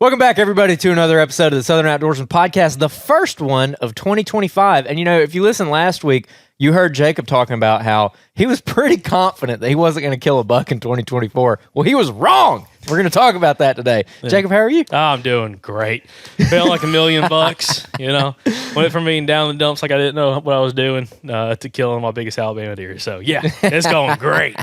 Welcome back, everybody, to another episode of the Southern Outdoorsman Podcast, the first one of 2025. And, you know, if you listened last week, you heard Jacob talking about how he was pretty confident that he wasn't going to kill a buck in 2024. Well, he was wrong. We're going to talk about that today. Yeah. Jacob, how are you? Oh, I'm doing great. Felt like $1 million, you know. Went from being down in the dumps like I didn't know what I was doing to killing my biggest Alabama deer. So, yeah, it's going great.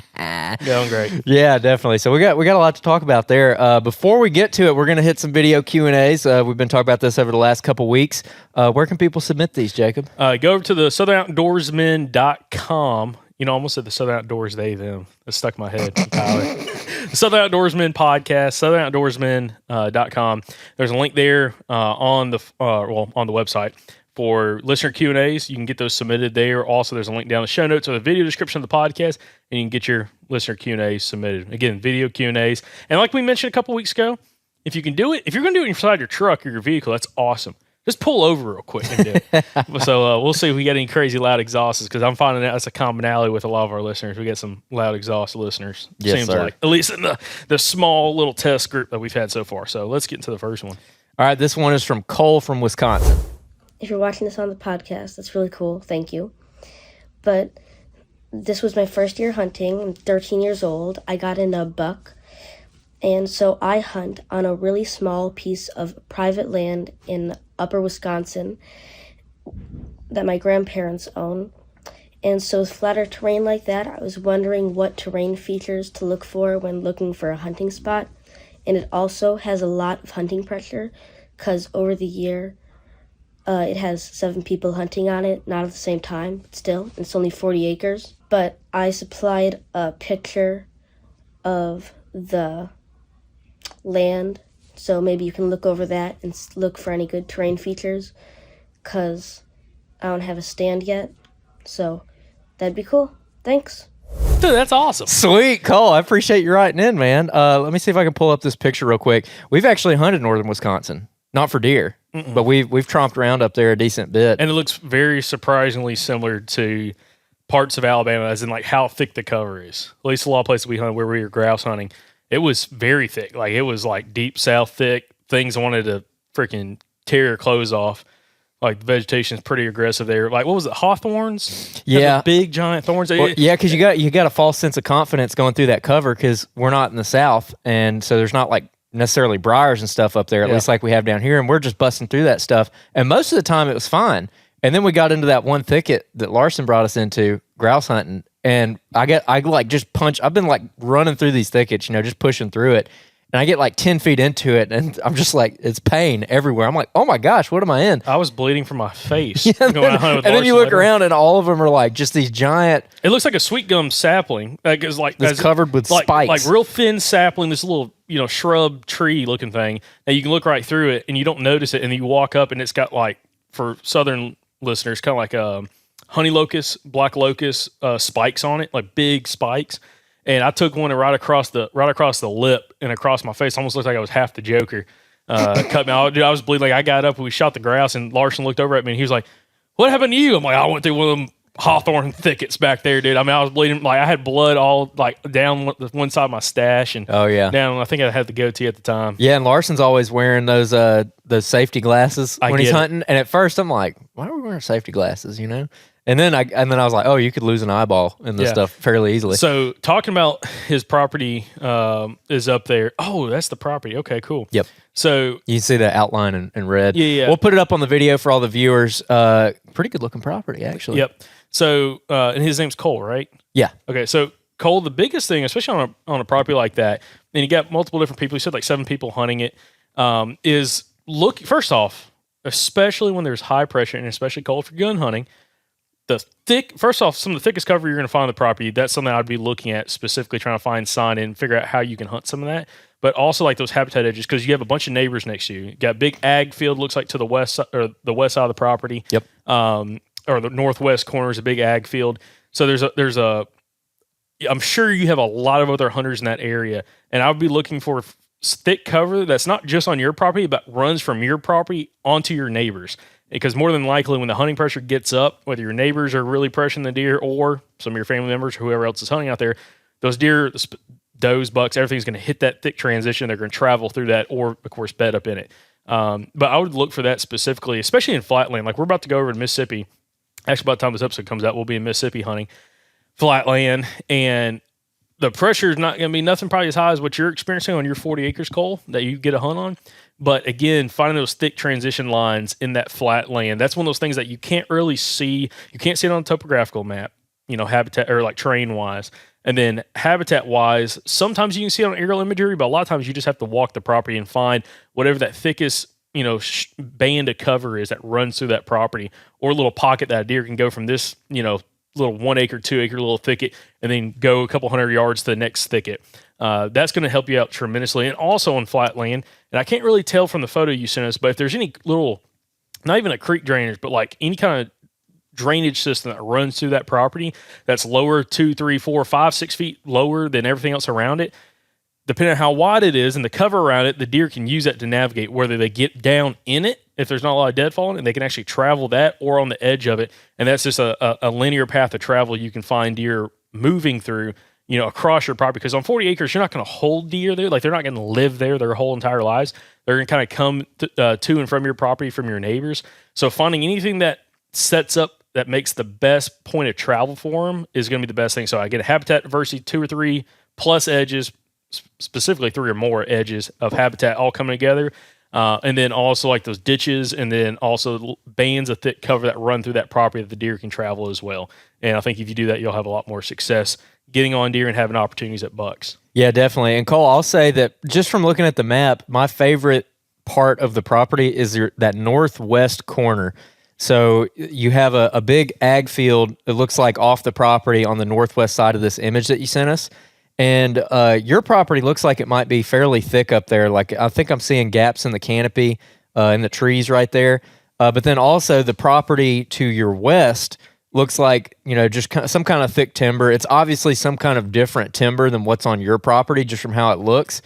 Going great. Yeah, definitely. So we got a lot to talk about there. Before we get to it, we're going to hit some video Q&As. We've been talking about this over the last couple weeks. Where can people submit these, Jacob? Go over to the southernoutdoorsman.com. You know, I almost said the Southern Outdoors, they, them. That stuck in my head. The Southern Outdoorsman Podcast, southernoutdoorsman.com. There's a link there on the website for listener Q&As. You can get those submitted there. Also, there's a link down in the show notes or the video description of the podcast, and you can get your listener Q&As submitted. Again, video Q&As. And like we mentioned a couple weeks ago, if you can do it, if you're going to do it inside your truck or your vehicle, that's awesome. Just pull over real quick and do it. So we'll see if we get any crazy loud exhausts, because I'm finding that's a commonality with a lot of our listeners. We get some loud exhaust listeners. Yes, seems sir. like, at least in the small little test group that we've had so far. So let's get into the first one. All right, this one is from Cole from Wisconsin. If you're watching this on the podcast, that's really cool. Thank you. But this was my first year hunting. I'm 13 years old. I got in a buck. And so I hunt on a really small piece of private land in upper Wisconsin that my grandparents own. And so with flatter terrain like that, I was wondering what terrain features to look for when looking for a hunting spot. And it also has a lot of hunting pressure, because over the year, it has 7 people hunting on it, not at the same time, but still. It's only 40 acres. But I supplied a picture of the land, so maybe you can look over that and look for any good terrain features, because I don't have a stand yet, so that'd be cool. Thanks. Dude, that's awesome. Sweet, Cole. I appreciate you writing in, man. Let me see if I can pull up this picture real quick. We've actually hunted northern Wisconsin, not for deer, but we've tromped around up there a decent bit. And it looks very surprisingly similar to parts of Alabama, as in like how thick the cover is. At least a lot of places we hunt where we were grouse hunting, it was very thick. Like, it was like deep south thick. Things wanted to freaking tear your clothes off. Like, the vegetation is pretty aggressive there. Like, what was it? Hawthorns? Yeah. Big giant thorns. Well, yeah, because you got a false sense of confidence going through that cover, because we're not in the south, and so there's not like necessarily briars and stuff up there, at least like we have down here, and we're just busting through that stuff. And most of the time it was fine. And then we got into that one thicket that Larson brought us into, grouse hunting, and I've been like running through these thickets, you know, just pushing through it. And I get like 10 feet into it, and I'm just like, it's pain everywhere. I'm like, oh my gosh, what am I in? I was bleeding from my face. And then you look around, and all of them are like just these giant. It looks like a sweet gum sapling. It's covered with spikes. Like real thin sapling, this little, shrub tree looking thing. Now you can look right through it, and you don't notice it. And then you walk up, and it's got like, for southern listeners, kind of like honey locust, black locust spikes on it, like big spikes. And I took one right across the lip and across my face. Almost looked like I was half the Joker. Cut me out. Dude, I was bleeding. Like, I got up and we shot the grouse, and Larson looked over at me and he was like, "What happened to you?" I'm like, "I went through one of them hawthorn thickets back there, dude." I mean, I was bleeding. Like, I had blood all like down one side of my stash, and down. I think I had the goatee at the time. Yeah, and Larson's always wearing those safety glasses when he's hunting. And at first, I'm like, "Why are we wearing safety glasses?" You know. And then I was like, oh, you could lose an eyeball in this stuff fairly easily. So talking about his property is up there. Oh, that's the property. Okay, cool. Yep. So you can see the outline in red. Yeah. We'll put it up on the video for all the viewers. Pretty good looking property, actually. Yep. So and his name's Cole, right? Yeah. Okay. So Cole, the biggest thing, especially on a property like that, and you got multiple different people. You said like 7 people hunting it. Is look first off, especially when there's high pressure, and especially cold for gun hunting. First off, some of the thickest cover you're going to find on the property, that's something I'd be looking at, specifically trying to find sign and figure out how you can hunt some of that. But also like those habitat edges, because you have a bunch of neighbors next to you. You got big ag field, looks like to the west or the west side of the property. Yep. Or the northwest corner is a big ag field. So there's a I'm sure you have a lot of other hunters in that area, and I would be looking for thick cover that's not just on your property, but runs from your property onto your neighbors. Because more than likely, when the hunting pressure gets up, whether your neighbors are really pressuring the deer or some of your family members or whoever else is hunting out there, those deer, does, bucks, everything's going to hit that thick transition. They're going to travel through that, or of course bed up in it. But I would look for that specifically, especially in flatland. Like we're about to go over to Mississippi. Actually, by the time this episode comes out, we'll be in Mississippi hunting flatland, and the pressure is not going to be nothing probably as high as what you're experiencing on your 40 acres, Cole, that you get a hunt on. But again, finding those thick transition lines in that flat land, that's one of those things that you can't really see. You can't see it on a topographical map, habitat or like terrain wise. And then habitat wise, sometimes you can see it on aerial imagery, but a lot of times you just have to walk the property and find whatever that thickest, band of cover is that runs through that property, or a little pocket that a deer can go from this, little 1 acre, 2 acre little thicket, and then go a couple hundred yards to the next thicket. That's going to help you out tremendously. And also on flat land, and I can't really tell from the photo you sent us, but if there's any little, not even a creek drainage, but like any kind of drainage system that runs through that property that's lower 2, 3, 4, 5, 6 feet lower than everything else around it, depending on how wide it is and the cover around it, the deer can use that to navigate, whether they get down in it if there's not a lot of deadfall in it, and they can actually travel that, or on the edge of it. And that's just a linear path of travel you can find deer moving through, across your property. Because on 40 acres, you're not going to hold deer there. Like they're not going to live there their whole entire lives. They're going to kind of come to and from your property from your neighbors. So finding anything that sets up, that makes the best point of travel for them is going to be the best thing. So I get a habitat diversity, 2 or 3 plus edges, specifically 3 or more edges of habitat all coming together. And then also like those ditches, and then also bands of thick cover that run through that property that the deer can travel as well. And I think if you do that, you'll have a lot more success getting on deer and having opportunities at bucks. Yeah, definitely. And Cole, I'll say that just from looking at the map, my favorite part of the property is that northwest corner. So you have a big ag field, it looks like, off the property on the northwest side of this image that you sent us. And your property looks like it might be fairly thick up there. Like I think I'm seeing gaps in the canopy, in the trees right there. But then also the property to your west looks like, just some kind of thick timber. It's obviously some kind of different timber than what's on your property just from how it looks.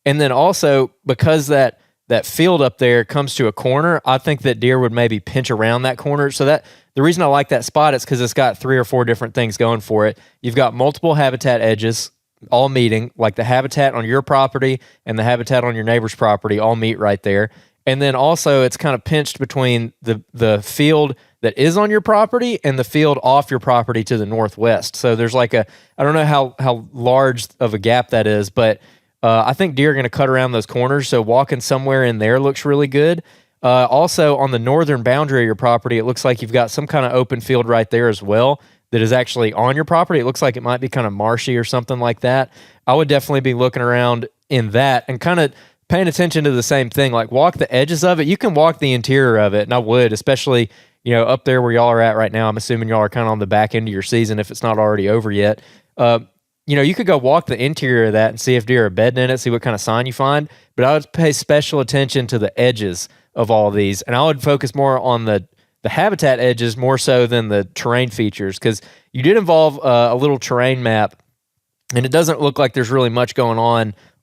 And then also because that field up there comes to a corner, I think that deer would maybe pinch around that corner. So that the reason I like that spot is because it's got 3 or 4 different things going for it. You've got multiple habitat edges all meeting, like the habitat on your property and the habitat on your neighbor's property all meet right there. And then also it's kind of pinched between the field that is on your property and the field off your property to the northwest. So there's like I don't know how large of a gap that is, but I think deer are going to cut around those corners. So walking somewhere in there looks really good. Also on the northern boundary of your property, it looks like you've got some kind of open field right there as well that is actually on your property. It looks like it might be kind of marshy or something like that. I would definitely be looking around in that and kind of paying attention to the same thing. Like walk the edges of it. You can walk the interior of it, and I would, especially up there where y'all are at right now. I'm assuming y'all are kind of on the back end of your season if it's not already over yet. You could go walk the interior of that and see if deer are bedding in it, see what kind of sign you find. But I would pay special attention to the edges of all of these, and I would focus more on the habitat edges more so than the terrain features, because you did involve a little terrain map, and it doesn't look like there's really much going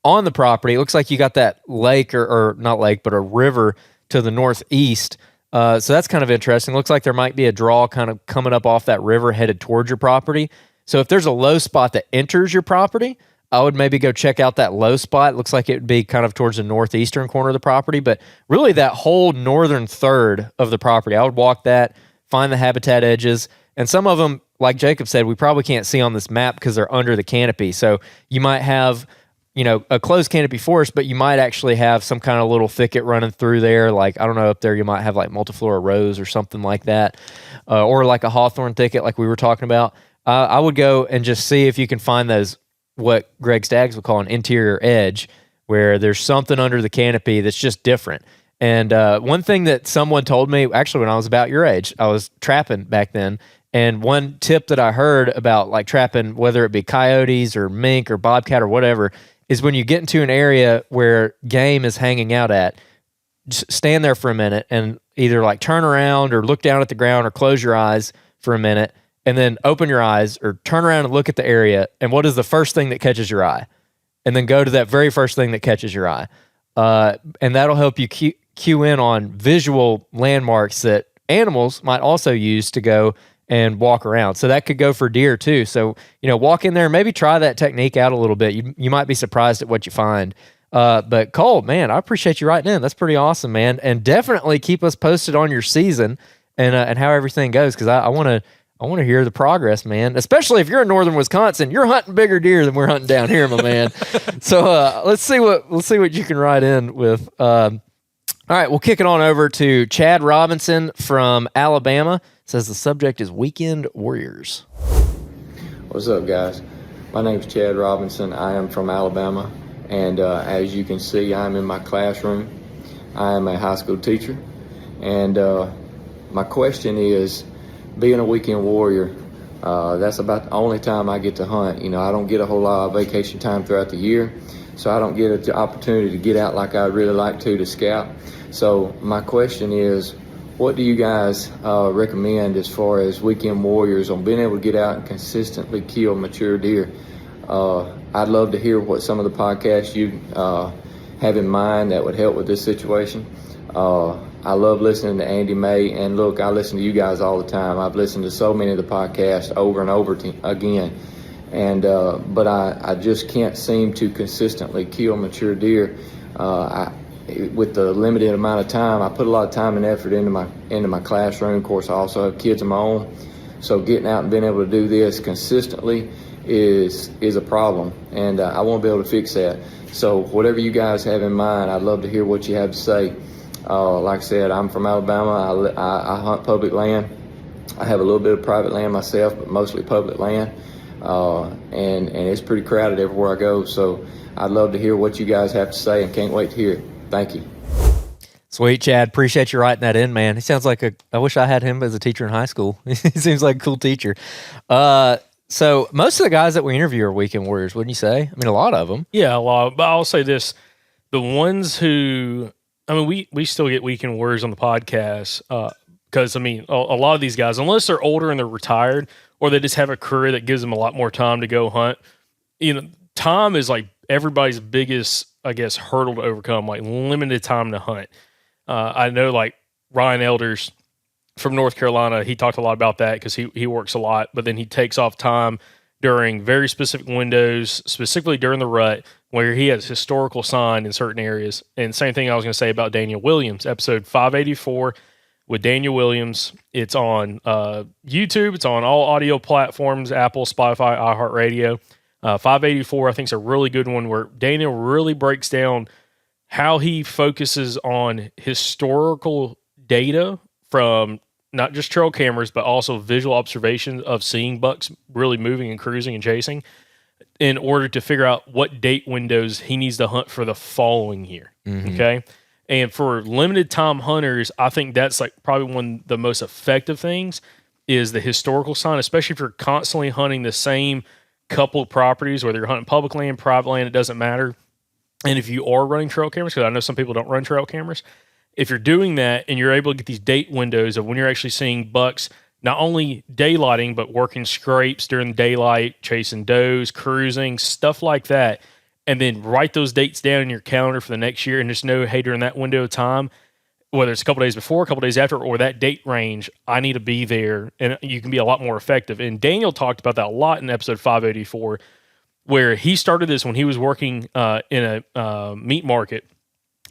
on the property. It looks like you got that lake or not lake, but a river to the northeast. So that's kind of interesting. Looks like there might be a draw kind of coming up off that river headed towards your property. So if there's a low spot that enters your property, I would maybe go check out that low spot. It looks like it would be kind of towards the northeastern corner of the property, but really that whole northern third of the property, I would walk that, find the habitat edges, and some of them, like Jacob said, we probably can't see on this map because they're under the canopy. So you might have, a closed canopy forest, but you might actually have some kind of little thicket running through there. Like, I don't know, up there you might have like multiflora rose or something like that, or like a hawthorn thicket like we were talking about. I would go and just see if you can find those, what Greg Staggs would call an interior edge, where there's something under the canopy that's just different. And one thing that someone told me, actually when I was about your age, I was trapping back then, and one tip that I heard about like trapping, whether it be coyotes or mink or bobcat or whatever, is when you get into an area where game is hanging out at, just stand there for a minute and either like turn around or look down at the ground or close your eyes for a minute, and then open your eyes or turn around and look at the area. And what is the first thing that catches your eye? And then go to that very first thing that catches your eye. And that'll help you cue in on visual landmarks that animals might also use to go and walk around. So that could go for deer too. So, walk in there and maybe try that technique out a little bit. You might be surprised at what you find. But Cole, man, I appreciate you writing in. That's pretty awesome, man. And definitely keep us posted on your season and how everything goes. Cause I want to hear the progress, man. Especially if you're in northern Wisconsin, you're hunting bigger deer than we're hunting down here, my man. So let's see what you can write in with. All right, we'll kick it on over to Chad Robinson from Alabama. Says the subject is Weekend Warriors. What's up, guys? My name's Chad Robinson. I am from Alabama, and as you can see, I'm in my classroom. I am a high school teacher, and my question is, being a weekend warrior, that's about the only time I get to hunt. I don't get a whole lot of vacation time throughout the year, so I don't get an opportunity to get out like I'd really like to scout. So my question is, what do you guys recommend as far as weekend warriors on being able to get out and consistently kill mature deer? I'd love to hear what some of the podcasts you have in mind that would help with this situation. I love listening to Andy May, and look, I listen to you guys all the time. I've listened to so many of the podcasts over and over again, and but I just can't seem to consistently kill mature deer. With the limited amount of time, I put a lot of time and effort into my classroom. Of course, I also have kids of my own, so getting out and being able to do this consistently is a problem, and I want to be able to fix that. So whatever you guys have in mind, I'd love to hear what you have to say. Like I said, I'm from Alabama. I hunt public land. I have a little bit of private land myself, but mostly public land, and it's pretty crowded everywhere I go. So I'd love to hear what you guys have to say, and can't wait to hear it. Thank you. Sweet, Chad. Appreciate you writing that in, man. He sounds like I wish I had him as a teacher in high school. He seems like a cool teacher. So most of the guys that we interview are weekend warriors, wouldn't you say? I mean, a lot of them. Yeah, a lot. But I'll say this: the ones who, we still get weekend warriors on the podcast because a lot of these guys, unless they're older and they're retired, or they just have a career that gives them a lot more time to go hunt. Time is like everybody's biggest, I guess, hurdle to overcome. Like limited time to hunt. I know, like Ryan Elders from North Carolina, he talked a lot about that because he works a lot, but then he takes off time during very specific windows, specifically during the rut, where he has historical sign in certain areas. And same thing I was going to say about Daniel Williams, episode 584 with Daniel Williams. It's on YouTube. It's on all audio platforms, Apple, Spotify, iHeartRadio. 584, I think, is a really good one where Daniel really breaks down how he focuses on historical data from not just trail cameras, but also visual observations of seeing bucks really moving and cruising and chasing in order to figure out what date windows he needs to hunt for the following year. Mm-hmm. Okay. And for limited time hunters, I think that's like probably one of the most effective things is the historical sign, especially if you're constantly hunting the same couple of properties, whether you're hunting public land, private land, it doesn't matter. And if you are running trail cameras, because I know some people don't run trail cameras, if you're doing that and you're able to get these date windows of when you're actually seeing bucks, not only daylighting, but working scrapes during the daylight, chasing does, cruising, stuff like that, and then write those dates down in your calendar for the next year and just know, hey, during that window of time, whether it's a couple days before, a couple days after, or that date range, I need to be there, and you can be a lot more effective. And Daniel talked about that a lot in episode 584, where he started this when he was working in a meat market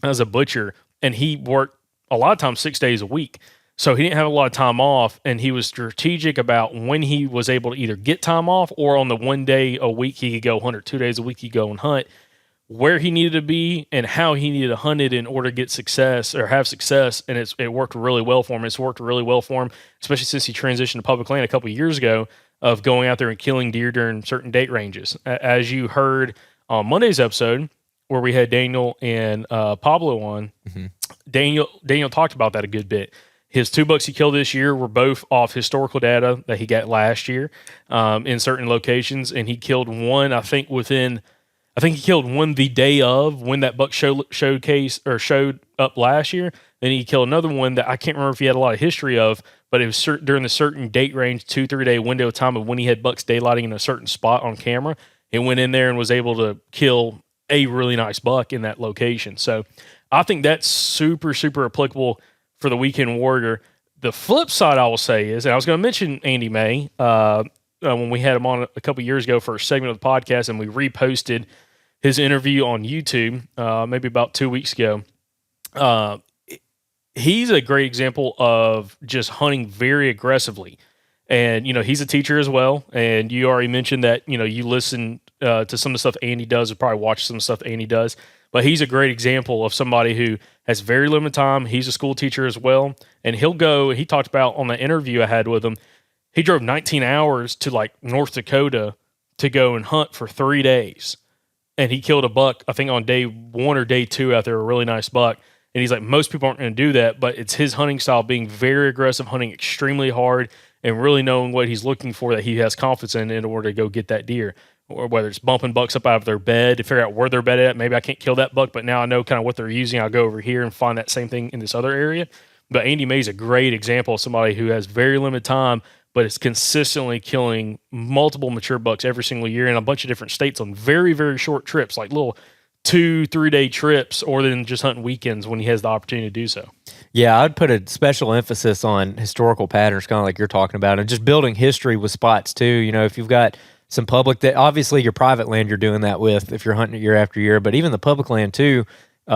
as a butcher, and he worked a lot of times 6 days a week. So he didn't have a lot of time off, and he was strategic about when he was able to either get time off or on the 1 day a week he could go hunt, or 2 days a week he could go and hunt, where he needed to be and how he needed to hunt it in order to get success or have success. And it worked really well for him. It's worked really well for him, especially since he transitioned to public land a couple of years ago of going out there and killing deer during certain date ranges. As you heard on Monday's episode, where we had Daniel and Pablo on, mm-hmm. Daniel talked about that a good bit. His 2 bucks he killed this year were both off historical data that he got last year in certain locations, and he killed one, I think he killed one the day of when that buck showed up last year. Then he killed another one that I can't remember if he had a lot of history of, but it was during the certain date range, 2-3 day window of time of when he had bucks daylighting in a certain spot on camera. He went in there and was able to kill a really nice buck in that location. So I think that's super, super applicable for the weekend warrior. The flip side, I will say, is, and I was going to mention Andy May when we had him on a couple years ago for a segment of the podcast, and we reposted his interview on YouTube maybe about 2 weeks ago. He's a great example of just hunting very aggressively. And, he's a teacher as well. And you already mentioned that, you listen to some of the stuff Andy does, or probably watch some of the stuff Andy does. But he's a great example of somebody who has very limited time. He's a school teacher as well. And he'll go, he talked about on the interview I had with him, he drove 19 hours to like North Dakota to go and hunt for 3 days. And he killed a buck, I think on day 1 or day 2 out there, a really nice buck. And he's like, most people aren't going to do that, but it's his hunting style, being very aggressive, hunting extremely hard, and really knowing what he's looking for that he has confidence in order to go get that deer. Or whether it's bumping bucks up out of their bed to figure out where they're bedded at. Maybe I can't kill that buck, but now I know kind of what they're using. I'll go over here and find that same thing in this other area. But Andy May's a great example of somebody who has very limited time, but is consistently killing multiple mature bucks every single year in a bunch of different states on very, very short trips, like little 2-3 day trips, or then just hunting weekends when he has the opportunity to do so. Yeah, I'd put a special emphasis on historical patterns, kind of like you're talking about, and just building history with spots too. If you've got some public, that obviously your private land you're doing that with if you're hunting it year after year, but even the public land too,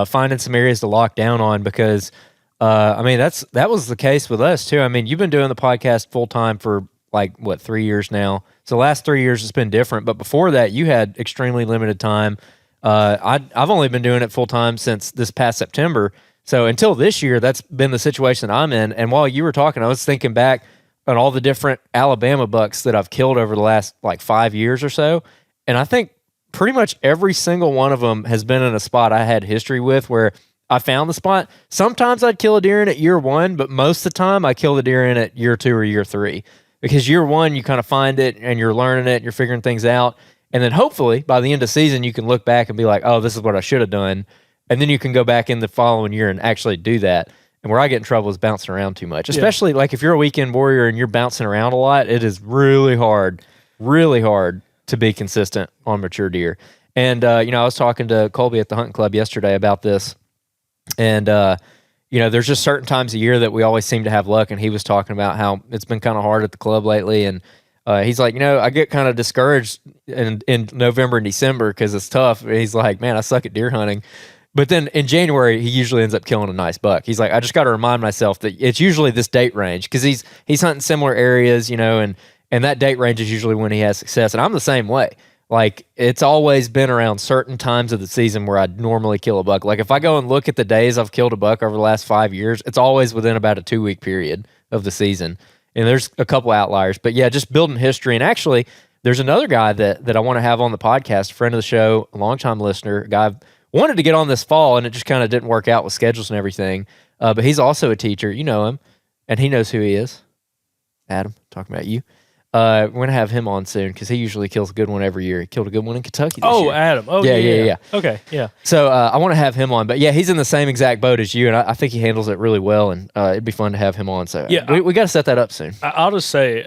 finding some areas to lock down on, because that was the case with us too. You've been doing the podcast full time for 3 years now. So the last 3 years it's been different, but before that you had extremely limited time. I've only been doing it full time since this past September. So until this year, that's been the situation I'm in. And while you were talking, I was thinking back on all the different Alabama bucks that I've killed over the last 5 years or so. And I think pretty much every single one of them has been in a spot I had history with, where I found the spot. Sometimes I'd kill a deer in it year 1, but most of the time I kill the deer in it year 2 or year 3. Because year 1, you kind of find it and you're learning it and you're figuring things out. And then hopefully by the end of the season, you can look back and be like, oh, this is what I should have done. And then you can go back in the following year and actually do that. And where I get in trouble is bouncing around too much, especially if you're a weekend warrior and you're bouncing around a lot. It is really hard to be consistent on mature deer. And, I was talking to Colby at the hunting club yesterday about this. And, there's just certain times a year that we always seem to have luck. And he was talking about how it's been kind of hard at the club lately. And he's like, I get kind of discouraged in November and December because it's tough. And he's like, man, I suck at deer hunting. But then in January, he usually ends up killing a nice buck. He's like, I just got to remind myself that it's usually this date range, because he's hunting similar areas, and that date range is usually when he has success. And I'm the same way. It's always been around certain times of the season where I'd normally kill a buck. If I go and look at the days I've killed a buck over the last 5 years, it's always within about a 2-week period of the season. And there's a couple outliers. But yeah, just building history. And actually, there's another guy that I want to have on the podcast, a friend of the show, a longtime listener, a guy I've wanted to get on this fall, and it just kind of didn't work out with schedules and everything. But he's also a teacher. You know him, and he knows who he is. Adam, talking about you. We're going to have him on soon, because he usually kills a good one every year. He killed a good one in Kentucky this year. Adam. Oh, yeah. Okay, yeah. So I want to have him on. But yeah, he's in the same exact boat as you, and I think he handles it really well, and it'd be fun to have him on. So yeah, we got to set that up soon. I'll just say,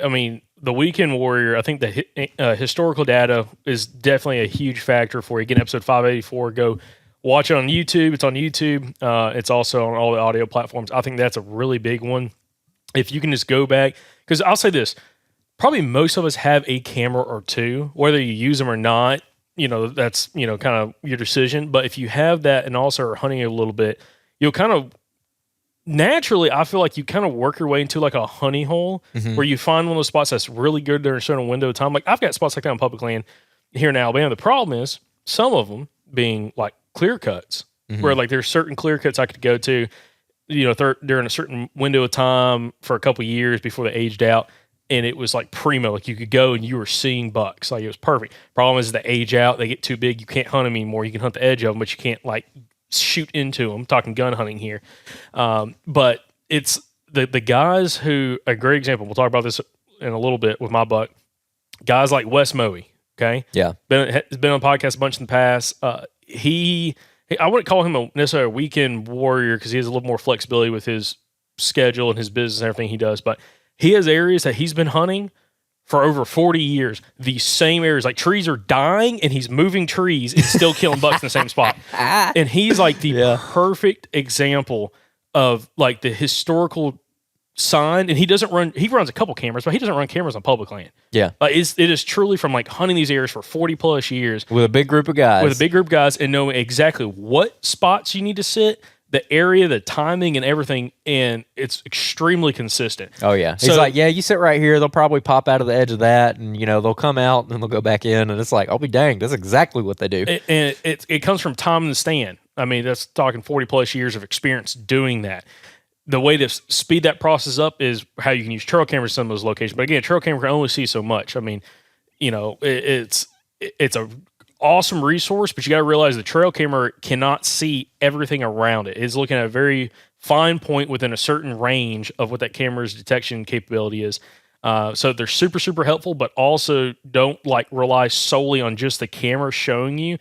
the Weekend Warrior, I think the historical data is definitely a huge factor for you. Again, episode 584, go watch it on YouTube. It's on YouTube. It's also on all the audio platforms. I think that's a really big one. If you can just go back, because I'll say this, probably most of us have a camera or two, whether you use them or not, that's, kind of your decision. But if you have that and also are hunting a little bit, you'll kind of naturally, I feel like you kind of work your way into a honey hole where you find one of those spots that's really good during a certain window of time. I've got spots like that on public land here in Alabama. The problem is some of them being clear cuts, where there's certain clear cuts I could go to, during a certain window of time for a couple of years before they aged out. And it was primo, you could go and you were seeing bucks. It was perfect. Problem is they age out, they get too big, you can't hunt them anymore. You can hunt the edge of them, but you can't shoot into them. I'm talking gun hunting here. But it's the guys who, a great example, we'll talk about this in a little bit with my buck, guys like Wes Moe, okay? Yeah. Has been on podcasts a bunch in the past. I wouldn't call him necessarily a weekend warrior, because he has a little more flexibility with his schedule and his business and everything he does, but he has areas that he's been hunting for over 40 years. These same areas, trees are dying, and he's moving trees and still killing bucks in the same spot. And he's the perfect example of the historical sign, and he runs a couple cameras, but he doesn't run cameras on public land. Yeah. It is truly from like hunting these areas for 40 plus years With a big group of guys. And knowing exactly what spots you need to sit, the area, the timing, and everything, and it's extremely consistent. Oh, yeah. He's like, yeah, you sit right here. They'll probably pop out of the edge of that, and, they'll come out, and then they'll go back in, and it's like, I'll be danged. That's exactly what they do. And it comes from time in the stand. I mean, that's talking 40-plus years of experience doing that. The way to speed that process up is how you can use trail cameras in some of those locations. But again, trail camera can only see so much. I mean, it's a awesome resource, but you got to realize the trail camera cannot see everything around it. It's looking at a very fine point within a certain range of what that camera's detection capability is. So they're super, super helpful, but also don't rely solely on just the camera showing you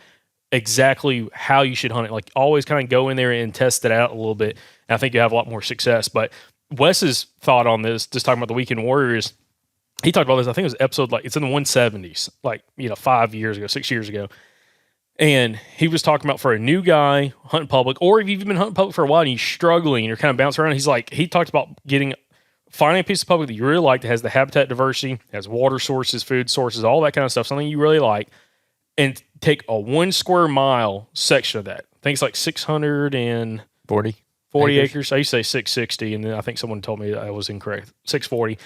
exactly how you should hunt it. Like, always kind of go in there and test it out a little bit. And I think you have a lot more success. But Wes's thought on this, just talking about the Weekend Warriors, he talked about this, I think it was episode, it's in the 170s, 5 years ago, 6 years ago. And he was talking about for a new guy hunting public, or if you've been hunting public for a while and you're struggling and you're kind of bouncing around, he talked about finding a piece of public that you really like that has the habitat diversity, has water sources, food sources, all that kind of stuff, something you really like, and take a 1 square mile section of that. I think it's like 640 acres. I used to say 660, and then I think someone told me that I was incorrect. 640,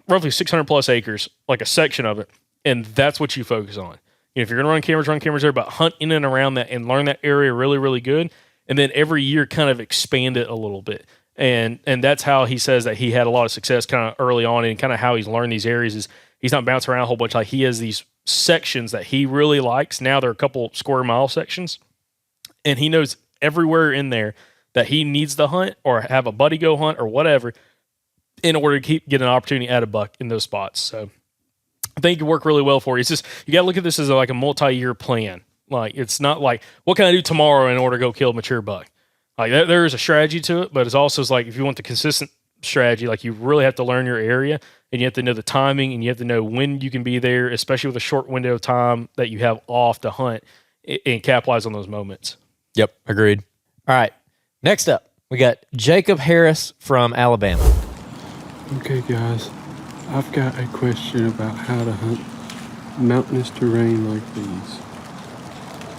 roughly 600 plus acres, a section of it, and that's what you focus on. If you're going to run cameras there, but hunt in and around that and learn that area really, really good, and then every year kind of expand it a little bit. And that's how he says that he had a lot of success kind of early on, and kind of how he's learned these areas is he's not bouncing around a whole bunch. He has these sections that he really likes. Now they're a couple square mile sections, and he knows everywhere in there that he needs to hunt or have a buddy go hunt or whatever in order to get an opportunity at a buck in those spots. So I think it can work really well for you. It's just, you got to look at this as a multi-year plan. It's not what can I do tomorrow in order to go kill a mature buck? There is a strategy to it, but it's also if you want the consistent strategy, you really have to learn your area, and you have to know the timing, and you have to know when you can be there, especially with a short window of time that you have off to hunt, and capitalize on those moments. Yep, agreed. All right, next up, we got Jacob Harris from Alabama. Okay, guys, I've got a question about how to hunt mountainous terrain like these.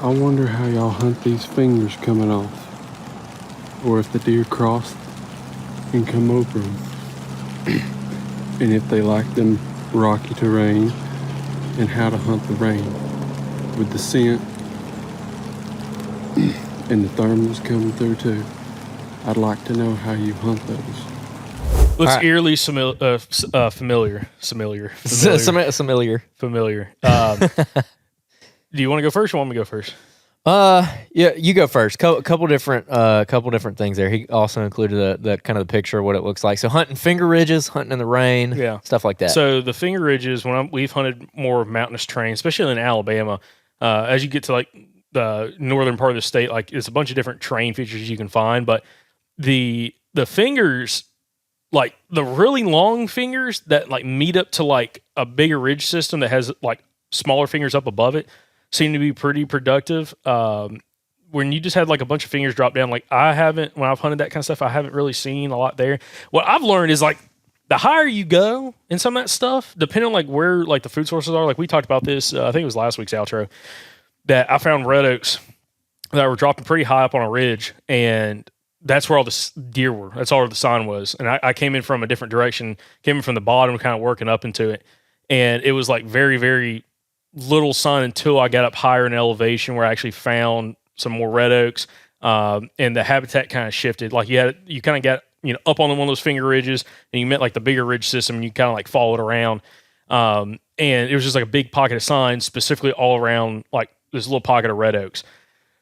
I wonder how y'all hunt these fingers coming off, or if the deer cross and come over them, and if they like them rocky terrain, and how to hunt the rain with the scent and the thermals coming through too. I'd like to know how you hunt those. Looks right. eerily familiar. Do you want to go first, or want me to go first? Yeah, you go first. Couple different things there. He also included the kind of the picture of what it looks like. So hunting finger ridges, hunting in the rain, yeah, stuff like that. So the finger ridges, we've hunted more mountainous terrain, especially in Alabama, as you get to the northern part of the state, it's a bunch of different terrain features you can find, but the fingers, the really long fingers that meet up to a bigger ridge system that has smaller fingers up above it, seem to be pretty productive. When you just had a bunch of fingers drop down, when I've hunted that kind of stuff, I haven't really seen a lot there. What I've learned is the higher you go in some of that stuff, depending on where the food sources are, we talked about this, I think it was last week's outro, that I found red oaks that were dropping pretty high up on a ridge, and that's where all the deer were. That's all where the sign was. And I came in from a different direction, came in from the bottom, kind of working up into it. And it was very, very little sign until I got up higher in elevation where I actually found some more red oaks. And the habitat kind of shifted. You kind of got, up on one of those finger ridges, and you met the bigger ridge system, and you kind of followed around. And it was just a big pocket of signs specifically all around this little pocket of red oaks.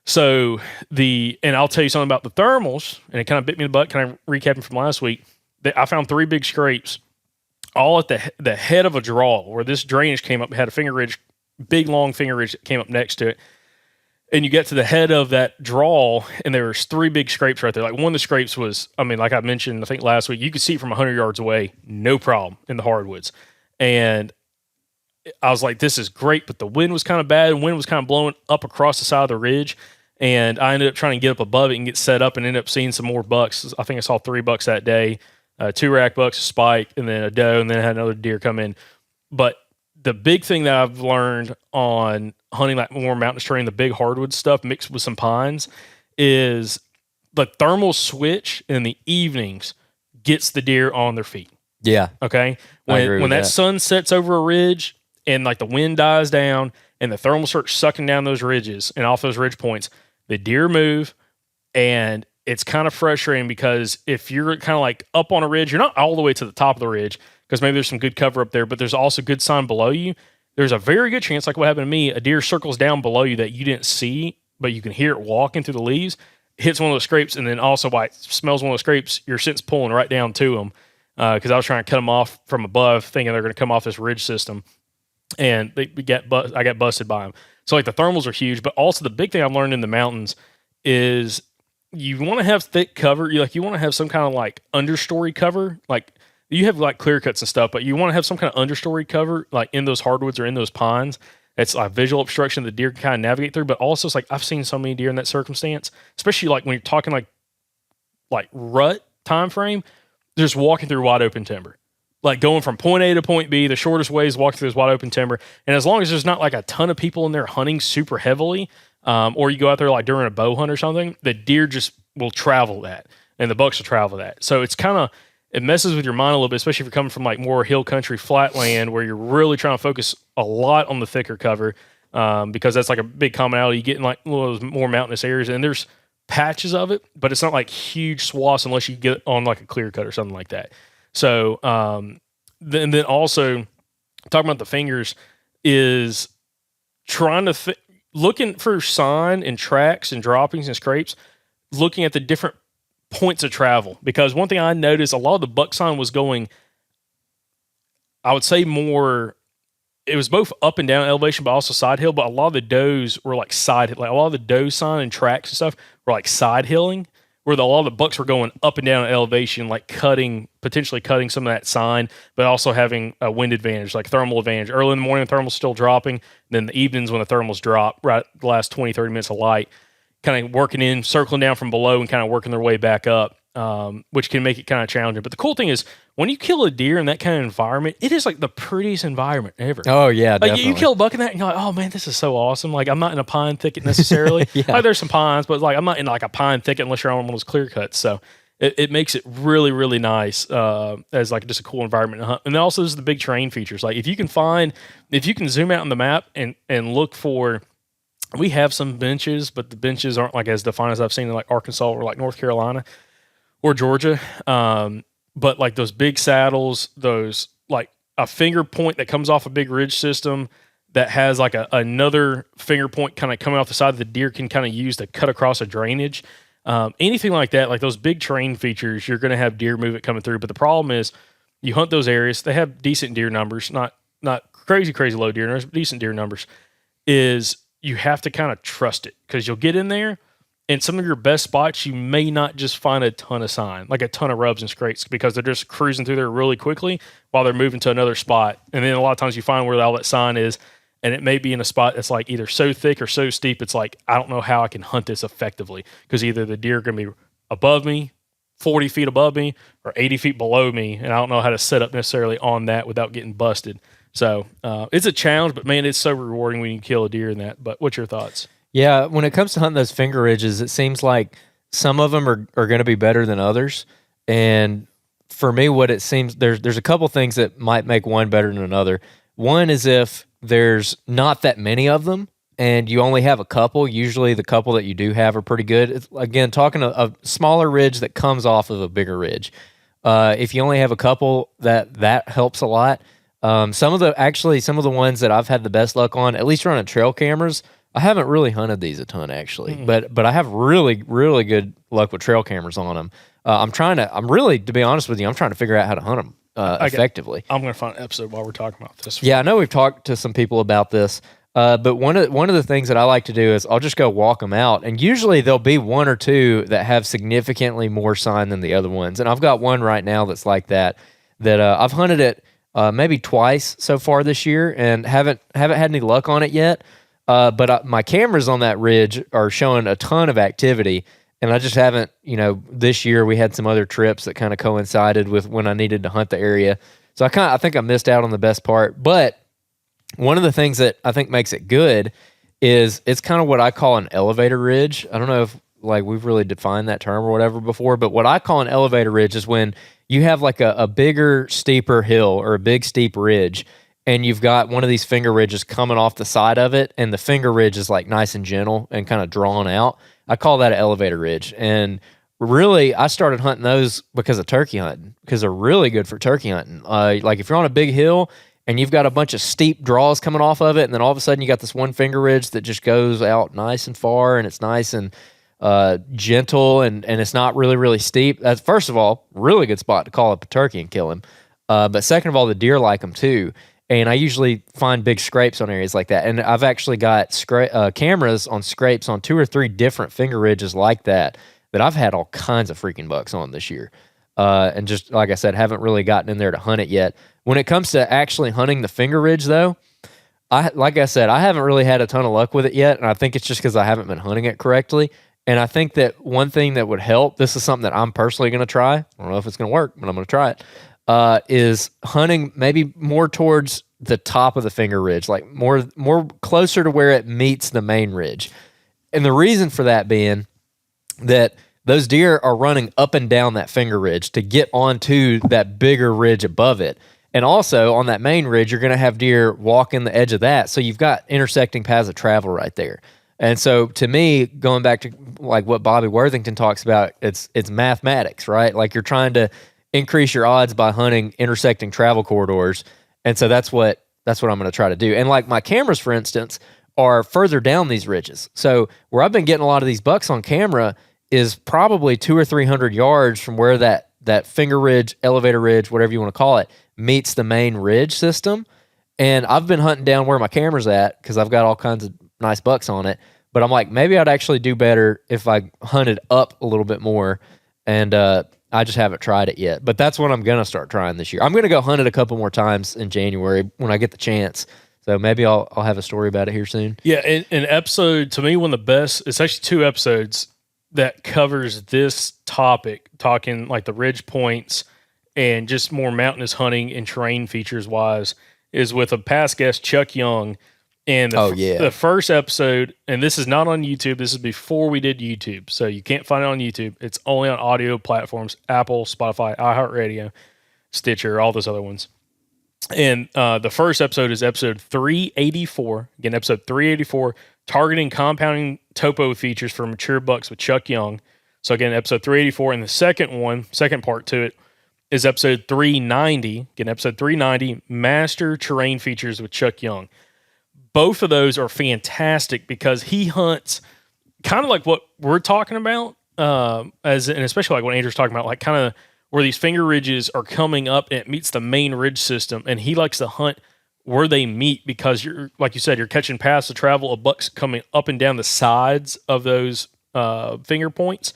So and I'll tell you something about the thermals, and it kind of bit me in the butt, kind of recapping from last week, that I found 3 big scrapes all at the head of a draw where this drainage came up, had a finger ridge, big long finger ridge that came up next to it. And you get to the head of that draw, and there was 3 big scrapes right there. One of the scrapes was, like I mentioned, I think last week, you could see it from 100 yards away, no problem, in the hardwoods. And I was like, this is great, but the wind was kind of bad. The wind was kind of blowing up across the side of the ridge, and I ended up trying to get up above it and get set up and ended up seeing some more bucks. I think I saw 3 bucks that day. 2 rack bucks, a spike, and then a doe, and then I had another deer come in. But the big thing that I've learned on hunting like more mountainous terrain, the big hardwood stuff mixed with some pines, is the thermal switch in the evenings gets the deer on their feet. Yeah. Okay. When that sun sets over a ridge and like the wind dies down and the thermal starts sucking down those ridges and off those ridge points, the deer move, and it's kind of frustrating because if you're kind of like up on a ridge, you're not all the way to the top of the ridge because maybe there's some good cover up there, but there's also good sign below you. There's a very good chance, like what happened to me, a deer circles down below you that you didn't see, but you can hear it walking through the leaves, hits one of those scrapes, and then also by it smells one of those scrapes, your scent's pulling right down to them. Because I was trying to cut them off from above, thinking they're going to come off this ridge system, and I got busted by them. So like the thermals are huge, but also the big thing I've learned in the mountains is you want to have thick cover. You want to have some kind of like understory cover. Like you have like clear cuts and stuff, but you want to have some kind of understory cover, like in those hardwoods or in those pines. It's like visual obstruction the deer can kind of navigate through, but also it's like I've seen so many deer in that circumstance, especially like when you're talking like rut time frame. Just walking through wide open timber, like going from point A to point B. The shortest way is walking through this wide open timber. And as long as there's not like a ton of people in there hunting super heavily, or you go out there like during a bow hunt or something, the deer just will travel that and the bucks will travel that. So it's it messes with your mind a little bit, especially if you're coming from like more hill country, flat land where you're really trying to focus a lot on the thicker cover, because that's like a big commonality. You get in like one of those more mountainous areas and there's patches of it, but it's not like huge swaths unless you get on like a clear cut or something like that. So then also talking about the fingers is trying to looking for sign and tracks and droppings and scrapes, looking at the different points of travel. Because one thing I noticed, a lot of the buck sign was going, I would say more, it was both up and down elevation, but also side hill. But a lot of the does were like side, like a lot of the doe sign and tracks and stuff were like side hilling, where a lot of the bucks were going up and down elevation, like potentially cutting some of that sign, but also having a wind advantage, like thermal advantage. Early in the morning, the thermal's still dropping. Then the evenings when the thermals drop, right, the last 20, 30 minutes of light, kind of working in, circling down from below and kind of working their way back up, which can make it kind of challenging. But the cool thing is when you kill a deer in that kind of environment, it is like the prettiest environment ever. Oh yeah, like definitely. You kill a buck in that and you're like, oh man, this is so awesome. Like I'm not in a pine thicket necessarily. Yeah. Like there's some pines, but like I'm not in like a pine thicket unless you're on one of those clear cuts. So it makes it really, really nice as like just a cool environment to hunt. And then also there's the big terrain features. Like if you can zoom out on the map and look for, we have some benches, but the benches aren't like as defined as I've seen in like Arkansas or like North Carolina or Georgia. But like those big saddles, those like a finger point that comes off a big ridge system that has like another finger point kind of coming off the side that the deer can kind of use to cut across a drainage. Anything like that, like those big terrain features, you're going to have deer movement coming through. But the problem is you hunt those areas, they have decent deer numbers, not crazy low deer numbers, but decent deer numbers, is you have to kind of trust it because you'll get in there and some of your best spots, you may not just find a ton of sign, like a ton of rubs and scrapes because they're just cruising through there really quickly while they're moving to another spot. And then a lot of times you find where all that sign is, and it may be in a spot that's like either so thick or so steep, it's like, I don't know how I can hunt this effectively because either the deer are going to be above me, 40 feet above me, or 80 feet below me, and I don't know how to set up necessarily on that without getting busted. So it's a challenge, but man, it's so rewarding when you kill a deer in that. But what's your thoughts? Yeah, when it comes to hunting those finger ridges, it seems like some of them are going to be better than others. And for me, what it seems, there's a couple things that might make one better than another. One is if there's not that many of them and you only have a couple, usually the couple that you do have are pretty good. It's, again, talking a smaller ridge that comes off of a bigger ridge. If you only have a couple, that helps a lot. Some of the ones that I've had the best luck on, at least running trail cameras, I haven't really hunted these a ton actually, but I have really, really good luck with trail cameras on them. To be honest with you, I'm trying to figure out how to hunt them effectively. I'm going to find an episode while we're talking about this. Yeah, I know we've talked to some people about this, but one of the things that I like to do is I'll just go walk them out, and usually there'll be one or two that have significantly more sign than the other ones. And I've got one right now that's like that I've hunted it maybe twice so far this year and haven't had any luck on it yet. But my cameras on that ridge are showing a ton of activity, And I just haven't, this year we had some other trips that kind of coincided with when I needed to hunt the area. So I think I missed out on the best part. But one of the things that I think makes it good is it's kind of what I call an elevator ridge. I don't know if we've really defined that term or whatever before, but what I call an elevator ridge is when you have like a bigger, steeper hill or a big steep ridge, and you've got one of these finger ridges coming off the side of it, and the finger ridge is like nice and gentle and kind of drawn out. I call that an elevator ridge. And really, I started hunting those because of turkey hunting, because they're really good for turkey hunting. Like if you're on a big hill and you've got a bunch of steep draws coming off of it, and then all of a sudden you got this one finger ridge that just goes out nice and far, and it's nice and gentle, and it's not really, really steep. That's, first of all, really good spot to call up a turkey and kill him. But second of all, the deer like them too. And I usually find big scrapes on areas like that. And I've actually got cameras on scrapes on 2 or 3 different finger ridges like that I've had all kinds of freaking bucks on this year. And just, like I said, haven't really gotten in there to hunt it yet. When it comes to actually hunting the finger ridge, though, like I said, I haven't really had a ton of luck with it yet. And I think it's just because I haven't been hunting it correctly. And I think that one thing that would help, this is something that I'm personally going to try. I don't know if it's going to work, but I'm going to try it. Is hunting maybe more towards the top of the finger ridge, like more closer to where it meets the main ridge. And the reason for that being that those deer are running up and down that finger ridge to get onto that bigger ridge above it. And also on that main ridge, you're going to have deer walking the edge of that. So you've got intersecting paths of travel right there. And so to me, going back to like what Bobby Worthington talks about, it's mathematics, right? Like you're trying to increase your odds by hunting intersecting travel corridors. And so that's what I'm going to try to do. And like my cameras, for instance, are further down these ridges. So where I've been getting a lot of these bucks on camera is probably 200 or 300 yards from where that finger ridge, elevator ridge, whatever you want to call it, meets the main ridge system. And I've been hunting down where my camera's at because I've got all kinds of nice bucks on it. But I'm like, maybe I'd actually do better if I hunted up a little bit more. And I just haven't tried it yet. But that's what I'm going to start trying this year. I'm going to go hunt it a couple more times in January when I get the chance. So maybe I'll have a story about it here soon. Yeah, an episode, to me, one of the best, it's actually 2 episodes that covers this topic, talking like the ridge points and just more mountainous hunting and terrain features wise, is with a past guest, Chuck Young. And the first episode, and this is not on YouTube, this is before we did YouTube, so you can't find it on YouTube. It's only on audio platforms, Apple, Spotify, iHeartRadio, Stitcher, all those other ones. And the first episode is episode 384. Again, episode 384, targeting compounding topo features for mature bucks with Chuck Young. So again, episode 384. And the second part to it, is episode 390. Again, episode 390, master terrain features with Chuck Young. Both of those are fantastic because he hunts kind of like what we're talking about, and especially like what Andrew's talking about, like kind of where these finger ridges are coming up and it meets the main ridge system. And he likes to hunt where they meet because you're, like you said, you're catching paths of travel of bucks coming up and down the sides of those finger points,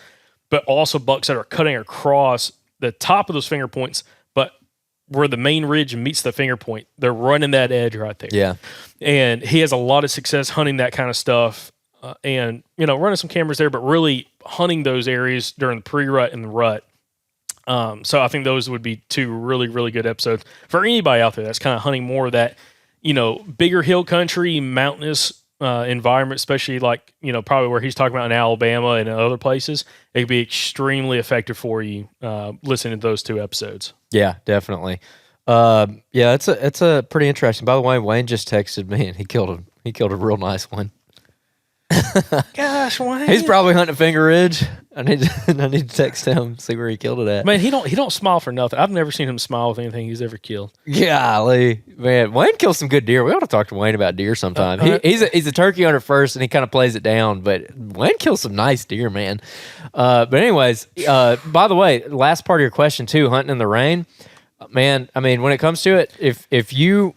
but also bucks that are cutting across the top of those finger points, but where the main ridge meets the finger point, they're running that edge right there. Yeah. And he has a lot of success hunting that kind of stuff and, running some cameras there, but really hunting those areas during the pre-rut and the rut. So I think those would be 2 really, really good episodes for anybody out there that's kind of hunting more of that, bigger hill country, mountainous environment, especially like, probably where he's talking about in Alabama and other places. It could be extremely effective for you listening to those 2 episodes. Yeah, definitely. It's a pretty interesting. By the way, Wayne just texted me and he killed a real nice one. Gosh, Wayne. He's probably hunting Finger Ridge. I need to text him, see where he killed it at. Man, he don't smile for nothing. I've never seen him smile with anything he's ever killed. Golly, man, Wayne kills some good deer. We ought to talk to Wayne about deer sometime. He's a turkey hunter first, and he kind of plays it down. But Wayne kills some nice deer, man. But anyways, by the way, last part of your question too, hunting in the rain, man. I mean, when it comes to it, if you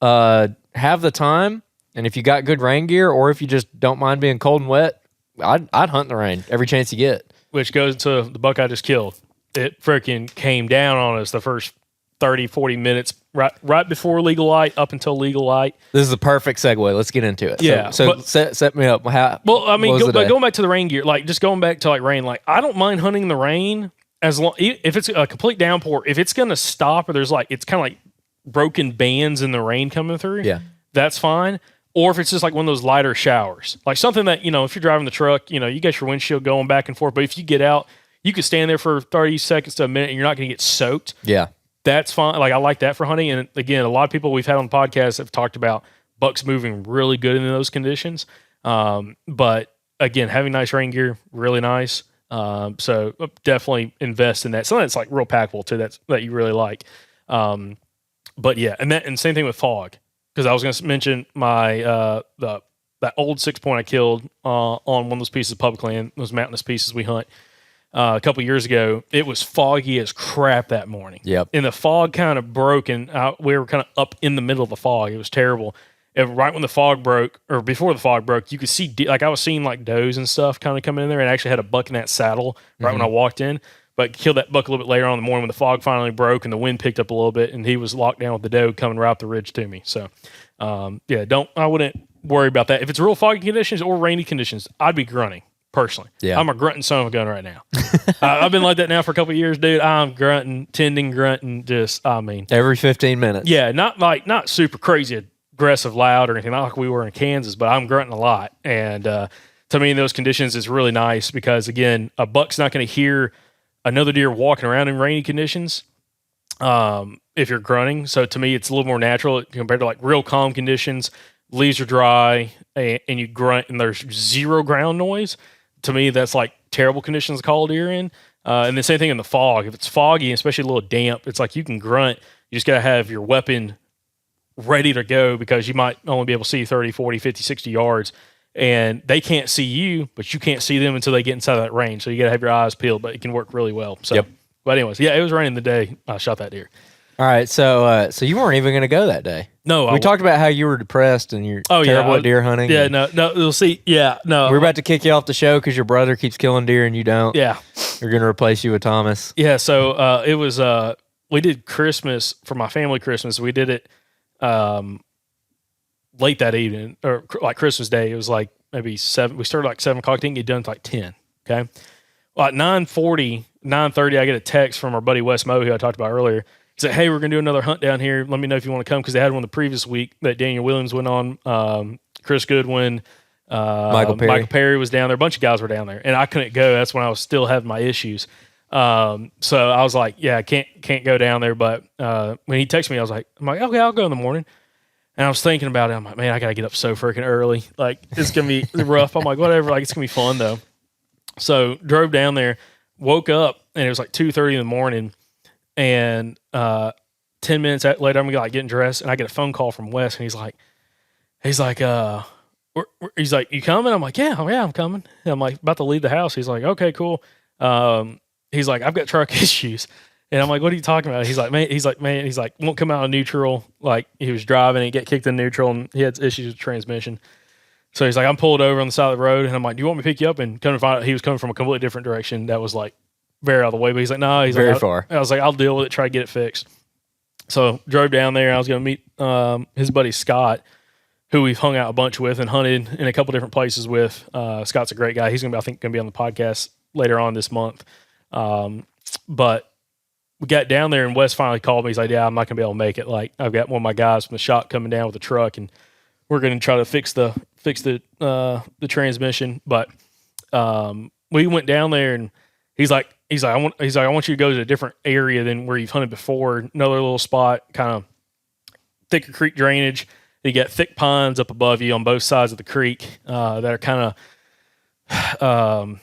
have the time. And if you got good rain gear, or if you just don't mind being cold and wet, I'd hunt in the rain every chance you get. Which goes to the buck I just killed. It freaking came down on us the first 30, 40 minutes right before legal light up until legal light. This is a perfect segue. Let's get into it. Yeah, So set me up. Well, I mean, but going back to the rain gear, like just going back to like rain, like I don't mind hunting in the rain as long if it's a complete downpour. If it's gonna stop or there's like it's kind of like broken bands in the rain coming through, Yeah. that's fine. Or if it's just like one of those lighter showers, like something that, you know, if you're driving the truck, you know, you got your windshield going back and forth, but if you get out, you could stand there for 30 seconds to a minute and you're not going to get soaked. Yeah. That's fine. Like I like that for hunting. And again, a lot of people we've had on the podcast have talked about bucks moving really good in those conditions. But again, having nice rain gear, really nice. So definitely invest in that. Something that's like real packable too, that you really like. But yeah, and same thing with fog. Because I was going to mention my that old 6-point I killed on one of those pieces of public land, those mountainous pieces we hunt a couple years ago. It was foggy as crap that morning. Yep. And the fog kind of broke, and we were kind of up in the middle of the fog. It was terrible. And right when the fog broke, or before the fog broke, you could see like I was seeing like does and stuff kind of coming in there, and I actually had a buck in that saddle right when I walked in. But killed that buck a little bit later on in the morning when the fog finally broke and the wind picked up a little bit, and he was locked down with the doe coming right up the ridge to me. So, I wouldn't worry about that. If it's real foggy conditions or rainy conditions, I'd be grunting personally. Yeah. I'm a grunting son of a gun right now. I've been like that now for a couple of years, dude. I'm grunting, grunting, Every 15 minutes. Yeah, not super crazy aggressive loud or anything, not like we were in Kansas, but I'm grunting a lot. And to me, in those conditions, it's really nice because, again, a buck's not going to hear another deer walking around in rainy conditions if you're grunting. So to me, it's a little more natural compared to like real calm conditions. Leaves are dry and you grunt and there's zero ground noise. To me, that's like terrible conditions to call a deer in. And the same thing in the fog. If it's foggy, especially a little damp, it's like you can grunt. You just got to have your weapon ready to go because you might only be able to see 30, 40, 50, 60 yards. And they can't see you, but you can't see them until they get inside of that range. So you got to have your eyes peeled, but it can work really well. So, But anyways, yeah, it was raining the day I shot that deer. All right, so you weren't even going to go that day. No, we talked about how you were depressed and you're terrible at deer hunting. Yeah, no, we'll see. Yeah, no, we're about to kick you off the show because your brother keeps killing deer and you don't. Yeah, we're going to replace you with Thomas. Yeah, so it was we did Christmas for my family. Christmas, we did it late that evening or like Christmas Day. It was like maybe 7. We started like 7 o'clock. Didn't get done until like 10. Okay, well, at 9:40, 9:30, I get a text from our buddy Wes Moe, who I talked about earlier. He said, "Hey, we're gonna do another hunt down here. Let me know if you want to come," because they had one the previous week that Daniel Williams went on. Chris Goodwin, Michael Perry was down there. A bunch of guys were down there, and I couldn't go. That's when I was still having my issues. So I was like, "Yeah, I can't go down there." But when he texted me, I'm like, "Okay, I'll go in the morning." And I was thinking about it. I'm like, "Man, I gotta get up so freaking early. Like, it's gonna be rough." I'm like, "Whatever. Like, it's gonna be fun though." So drove down there, woke up, and it was like 2:30 in the morning. And 10 minutes later, I'm like getting dressed, and I get a phone call from Wes, and he's like, "You coming?" I'm like, "Yeah, I'm coming." And I'm like about to leave the house. He's like, "Okay, cool." He's like, "I've got truck issues," and I'm like, "What are you talking about?" He's like, "Man, won't come out of neutral." Like he was driving and get kicked in neutral, and he had issues with transmission. So he's like, "I'm pulled over on the side of the road," and I'm like, "Do you want me to pick you up?" And come to find out, he was coming from a completely different direction. That was like very out of the way, but he's like, "No," he's very like, far. I was like, "I'll deal with it, try to get it fixed." So drove down there. I was going to meet his buddy Scott, who we've hung out a bunch with and hunted in a couple different places with. Scott's a great guy. He's going to be on the podcast later on this month. But we got down there, and Wes finally called me. He's like, "Yeah, I'm not going to be able to make it. Like, I've got one of my guys from the shop coming down with a truck, and we're going to try to fix the transmission." But we went down there, and he's like, I want you to go to a different area than where you've hunted before. Another little spot, kind of thicker creek drainage. You got thick pines up above you on both sides of the creek that are kind of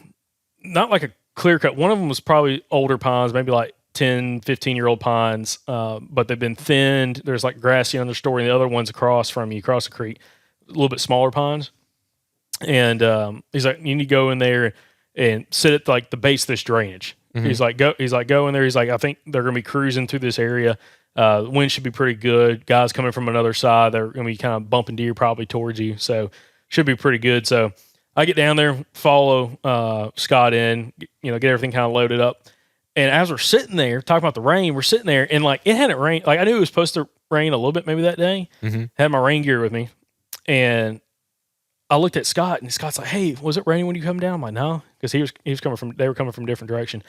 not like a clear cut. One of them was probably older pines, maybe like 10, 15-year-old pines, but they've been thinned. There's like grassy understory, and the other one's across from you, across the creek, a little bit smaller pines. And he's like, "You need to go in there and sit at like the base of this drainage." Mm-hmm. He's like, go in there. He's like, "I think they're going to be cruising through this area. The wind should be pretty good. Guys coming from another side, they're going to be kind of bumping deer probably towards you. So should be pretty good." So I get down there, follow Scott in, get everything kind of loaded up. And as we're sitting there talking about the rain, we're sitting there and like it hadn't rained. Like I knew it was supposed to rain a little bit maybe that day. Had my rain gear with me. And I looked at Scott and Scott's like, hey, was it raining when you come down? I'm like, no. Because they were coming from a different direction.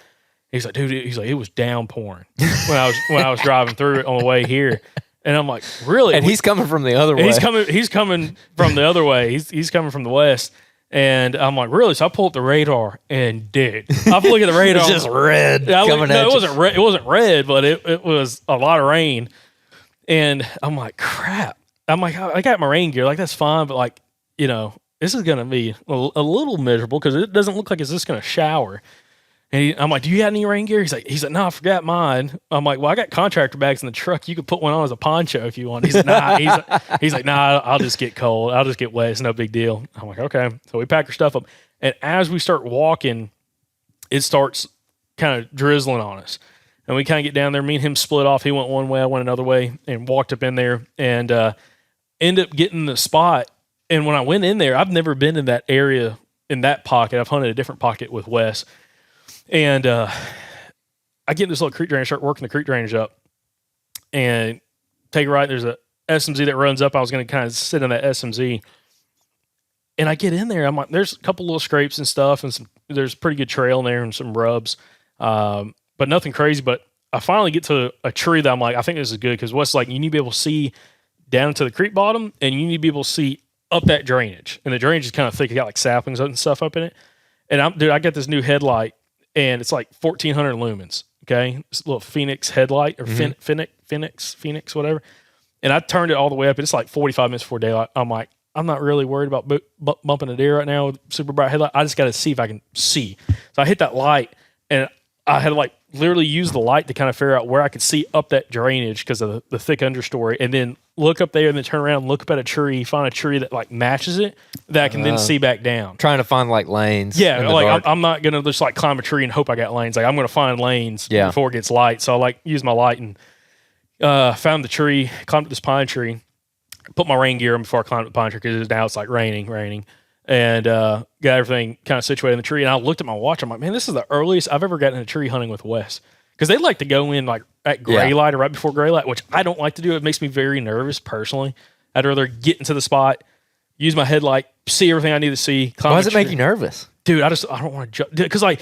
He's like, dude, it was downpouring when I was driving through it on the way here. And I'm like, really? And he's coming from the other way. He's coming from the other way. He's coming from the west. And I'm like, really? So I pulled up the radar and dude, I look at the radar. It's just red coming at it wasn't red. It wasn't red, but it was a lot of rain. And I'm like, crap. I'm like, I got my rain gear. Like, that's fine. But like, this is going to be a little miserable because it doesn't look like it's just going to shower. And I'm like, do you have any rain gear? He's like, no, I forgot mine. I'm like, well, I got contractor bags in the truck. You could put one on as a poncho if you want. He's like, nah. He's like, nah, I'll just get cold. I'll just get wet. It's no big deal. I'm like, okay. So we pack our stuff up. And as we start walking, it starts kind of drizzling on us. And we kind of get down there. Me and him split off. He went one way, I went another way, and walked up in there and end up getting the spot. And when I went in there, I've never been in that area, in that pocket. I've hunted a different pocket with Wes. And I get in this little creek drainage, start working the creek drainage up, and take a right. There's a SMZ that runs up. I was going to kind of sit in that SMZ. And I get in there. I'm like, there's a couple little scrapes and stuff, and there's a pretty good trail in there and some rubs, but nothing crazy. But I finally get to a tree that I'm like, I think this is good because what's like, you need to be able to see down to the creek bottom, and you need to be able to see up that drainage. And the drainage is kind of thick. It got like saplings and stuff up in it. And I got this new headlight. And it's like 1,400 lumens, okay? This little Phoenix headlight or Phoenix, whatever. And I turned it all the way up. And it's like 45 minutes before daylight. I'm like, I'm not really worried about bumping a deer right now with super bright headlight. I just got to see if I can see. So I hit that light, and I had to like literally use the light to kind of figure out where I could see up that drainage because of the thick understory, and then look up there and then turn around and look up at a tree, find a tree that like matches it that I can then see back down. Trying to find like lanes. Yeah, like I'm not going to just like climb a tree and hope I got lanes. Like I'm going to find lanes before it gets light. So I like use my light and found the tree, climbed up this pine tree, put my rain gear on before I climbed up the pine tree because now it's like raining. And got everything kind of situated in the tree. And I looked at my watch. I'm like, man, this is the earliest I've ever gotten in a tree hunting with Wes. Because they like to go in like at gray light or right before gray light, which I don't like to do. It makes me very nervous personally. I'd rather get into the spot, use my headlight, see everything I need to see. Why does it make you nervous? Dude, I don't want to jump. Because like,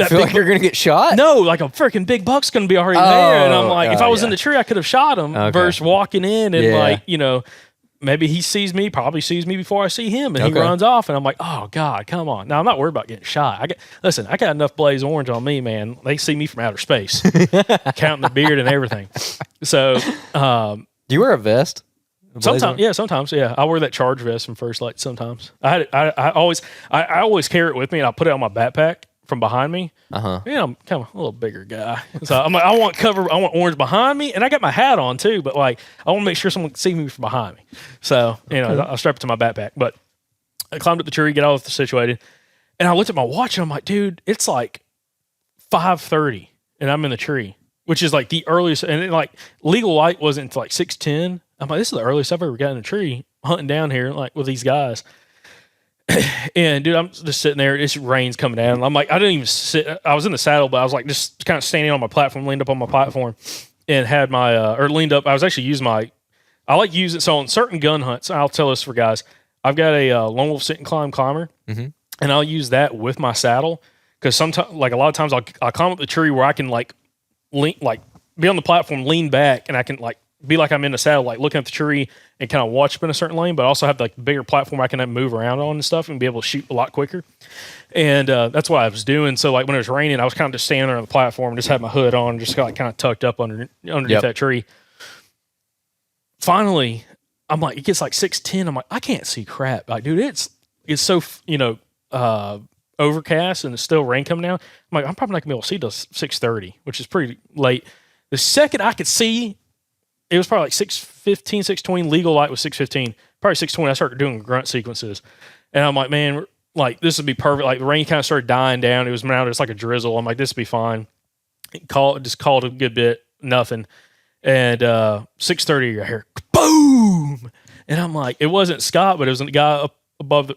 feel like you're going to get shot? No, like a freaking big buck's going to be already there. And I'm like, if I was in the tree, I could have shot him versus walking in and like, maybe he probably sees me before I see him, and he runs off, and I'm like, oh, God, come on. Now, I'm not worried about getting shot. I got enough Blaze Orange on me, man. They see me from outer space, counting the beard and everything. So, do you wear a vest? Sometimes. I wear that charge vest from First Light sometimes. I always carry it with me, and I put it on my backpack from behind me. I'm kind of a little bigger guy. So I'm like, I want orange behind me, and I got my hat on too, but like I want to make sure someone can see me from behind me. So, I'll strap it to my backpack. But I climbed up the tree, get all situated, and I looked at my watch and I'm like, dude, it's like 5:30 and I'm in the tree, which is like the earliest, and like legal light wasn't until like 6:10. I'm like, this is the earliest I've ever gotten in a tree hunting down here like with these guys. And dude, I'm just sitting there. This rain's coming down. I'm like, I didn't even sit. I was in the saddle, but I was like just kind of standing on my platform, leaned up on my platform, and had my leaned up. I was actually using I like to use it. So on certain gun hunts, I'll tell this for guys. I've got a Lone Wolf Sit and Climb climber, and I'll use that with my saddle because sometimes, like a lot of times, I'll climb up the tree where I can like lean, like be on the platform, lean back, and I can like be like I'm in the saddle, like looking at the tree and kind of watch up in a certain lane, but also have like a bigger platform I can move around on and stuff and be able to shoot a lot quicker. And that's what I was doing. So like when it was raining, I was kind of just standing there on the platform, just had my hood on, just got like kind of tucked up underneath that tree. Finally, I'm like, it gets like 6:10. I'm like, I can't see crap. Like, dude, it's so, overcast and it's still rain coming down. I'm like, I'm probably not gonna be able to see till 6:30, which is pretty late. The second I could see, it was probably like 6:15, 6:20. Legal light was 6:15. Probably 6:20. I started doing grunt sequences, and I'm like, man, like this would be perfect. Like the rain kind of started dying down. It was now just like a drizzle. I'm like, this would be fine. Just called a good bit, nothing. And 6:30, I hear boom, and I'm like, it wasn't Scott, but it was a guy up above,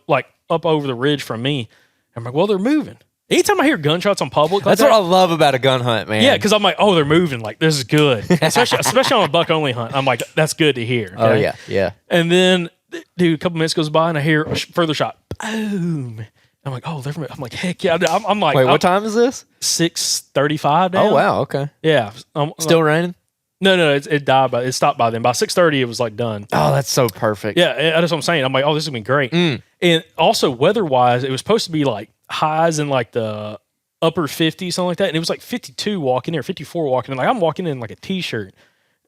up over the ridge from me. I'm like, well, they're moving. anytime I hear gunshots on public, like That's what I love about a gun hunt, man. yeah, because I'm like, oh, they're moving. Like, this is good. Especially on a buck only hunt. I'm like, that's good to hear. Oh, okay? yeah, yeah. And then, dude, a couple minutes goes by and I hear a further shot. Boom. I'm like, oh, they're from. I'm like, heck yeah. I'm like, Wait, what time is this? 6:35 now. Oh, wow, okay. Yeah. Still raining? No, it died, but it stopped by then. By 6:30, it was like done. Oh, that's so perfect. Yeah, that's what I'm saying. I'm like, oh, this is gonna be great. And also weather-wise, it was supposed to be like highs in like the upper 50s, something like that. And it was like 52 walking in, 54 walking in. Like I'm walking in like a t-shirt,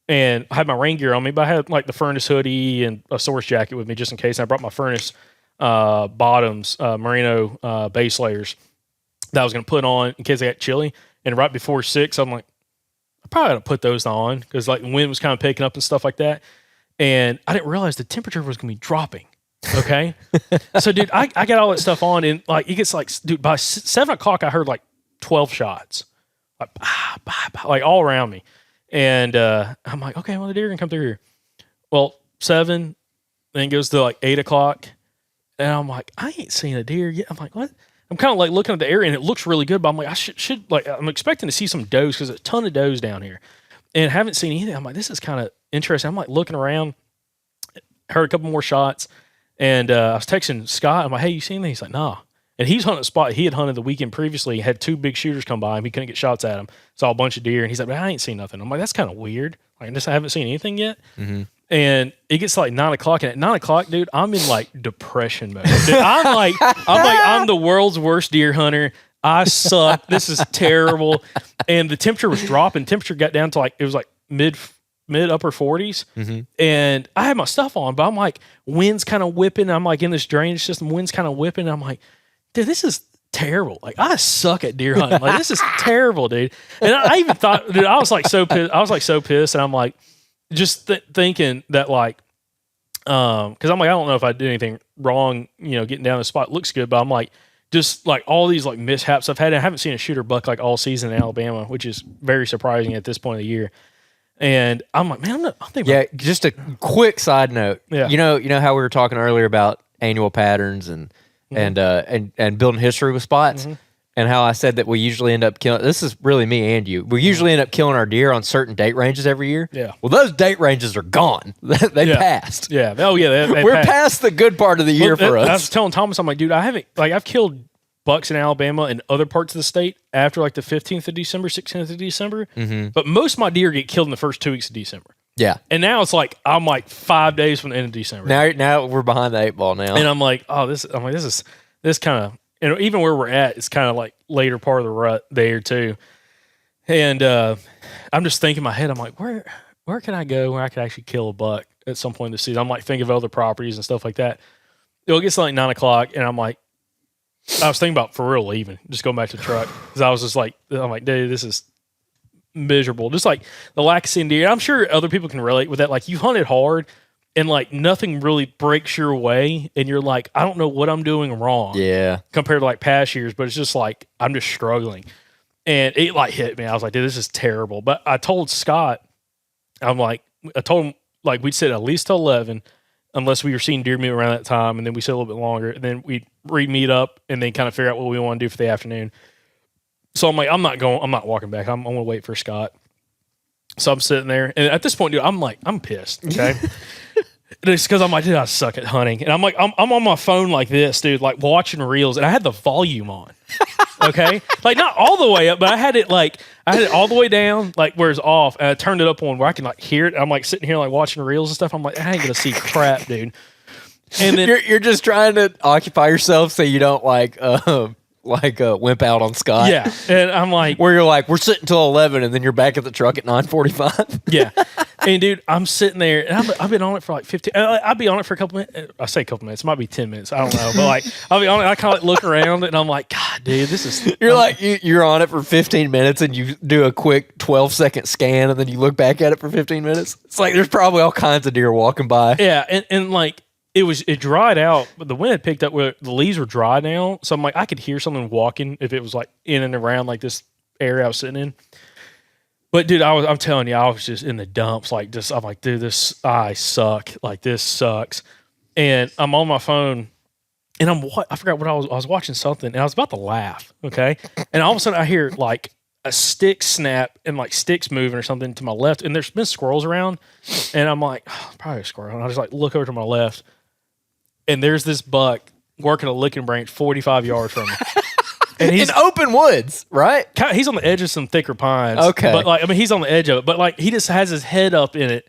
and I had my rain gear on me, but I had like the furnace hoodie and a source jacket with me just in case. And I brought my furnace bottoms, merino base layers that I was gonna put on in case I got chilly. And right before 6, I'm like, I probably ought to put those on because like the wind was kind of picking up and stuff like that. And I didn't realize the temperature was going to be dropping. Okay. So, dude, I got all that stuff on and like it gets like, dude, by 7 o'clock, I heard like 12 shots, like, like all around me. And I'm like, okay, well, the deer can come through here. Well, 7, then it goes to like 8 o'clock. And I'm like, I ain't seen a deer yet. I'm like, what? I'm kind of like looking at the area and it looks really good, but I'm like, I should like, I'm expecting to see some does because there's a ton of does down here and haven't seen anything. I'm like, this is kind of interesting. I'm like looking around, heard a couple more shots, and I was texting Scott. I'm like, hey, you seen anything? He's like, nah. And he's hunting a spot. He had hunted the weekend previously, had 2 big shooters come by him. He couldn't get shots at him. Saw a bunch of deer, and he's like, I ain't seen nothing. I'm like, that's kind of weird. Like, I haven't seen anything yet. Mm-hmm. And it gets to like 9 o'clock, and at 9 o'clock, dude, I'm in like depression mode. Dude, I'm the world's worst deer hunter. I suck. This is terrible. And the temperature was dropping. Temperature got down to like, it was like mid upper 40s. Mm-hmm. And I had my stuff on, but I'm like, wind's kind of whipping. I'm like in this drainage system, wind's kind of whipping. I'm like, dude, this is terrible. Like I suck at deer hunting. Like this is terrible, dude. And I even thought, dude, I was like so pissed. And I'm like, just thinking that like, cause I'm like, I don't know if I did anything wrong, getting down the spot looks good, but I'm like, just like all these like mishaps I've had. I haven't seen a shooter buck like all season in Alabama, which is very surprising at this point of the year. And I'm like, man, I'm thinking. Just a quick side note. Yeah. You know how we were talking earlier about annual patterns and building history with spots, and how I said that we usually end up killing. This is really me and you. We usually end up killing our deer on certain date ranges every year. Yeah. Well, those date ranges are gone. They passed. Yeah. Oh yeah. We're past the good part of the year for us. I was telling Thomas, I'm like, dude, I've killed bucks in Alabama and other parts of the state after like the 15th of December, 16th of December. Mm-hmm. But most of my deer get killed in the first 2 weeks of December. Yeah. And now it's like, I'm like 5 days from the end of December. Now we're behind the 8 ball now. And I'm like, this kind of, even where we're at, it's kind of like later part of the rut there too. And I'm just thinking in my head, I'm like, where can I go where I could actually kill a buck at some point in the season? I'm like thinking of other properties and stuff like that. It gets like 9 o'clock and I'm like, I was thinking about for real leaving, just going back to the truck. Cause I was just like, I'm like, dude, this is miserable. Just like the lack of seeing deer. I'm sure other people can relate with that. Like you hunted hard and like nothing really breaks your way. And you're like, I don't know what I'm doing wrong. Yeah. Compared to like past years, but it's just like, I'm just struggling. And it like hit me. I was like, dude, this is terrible. But I told Scott, I told him like we'd sit at least till 11 unless we were seeing deer move around that time. And then we sit a little bit longer and then we'd re-meet up and then kind of figure out what we want to do for the afternoon. So I'm like, I'm not walking back. I'm going to wait for Scott. So I'm sitting there. And at this point, dude, I'm pissed. Okay. It's because I'm like, dude, I suck at hunting. And I'm like, I'm on my phone like this, dude, like watching reels. And I had the volume on. Okay. Like not all the way up, but I had it all the way down, like where it's off. And I turned it up on where I can like hear it. I'm like sitting here like watching reels and stuff. I'm like, I ain't going to see crap, dude. And then you're just trying to occupy yourself so you don't wimp out on Scott. Yeah. And I'm like, where you're like, we're sitting till 11 and then you're back at the truck at 9:45. Yeah. And dude, I'm sitting there and I've been on it for like 15, I'll be on it for a couple minutes. I say a couple minutes, it might be 10 minutes. I don't know. But like, I'll be on it. I kind of like look around and I'm like, God, dude, this is. You're on it for 15 minutes and you do a quick 12-second scan and then you look back at it for 15 minutes. It's like, there's probably all kinds of deer walking by. Yeah. And like, it dried out, but the wind had picked up where the leaves were dry now. So I'm like, I could hear someone walking if it was like in and around like this area I was sitting in. But dude, I'm telling you, I was just in the dumps. Like just, I'm like, dude, I suck. Like this sucks. And I'm on my phone and I forgot what I was watching something, and I was about to laugh. Okay, and all of a sudden I hear like a stick snap and like sticks moving or something to my left, and there's been squirrels around, and I'm like, oh, probably a squirrel. And I just like look over to my left, and there's this buck working a licking branch 45 yards from me. And he's in open woods, right? He's on the edge of some thicker pines. Okay. But like, I mean, he's on the edge of it, but like, he just has his head up in it,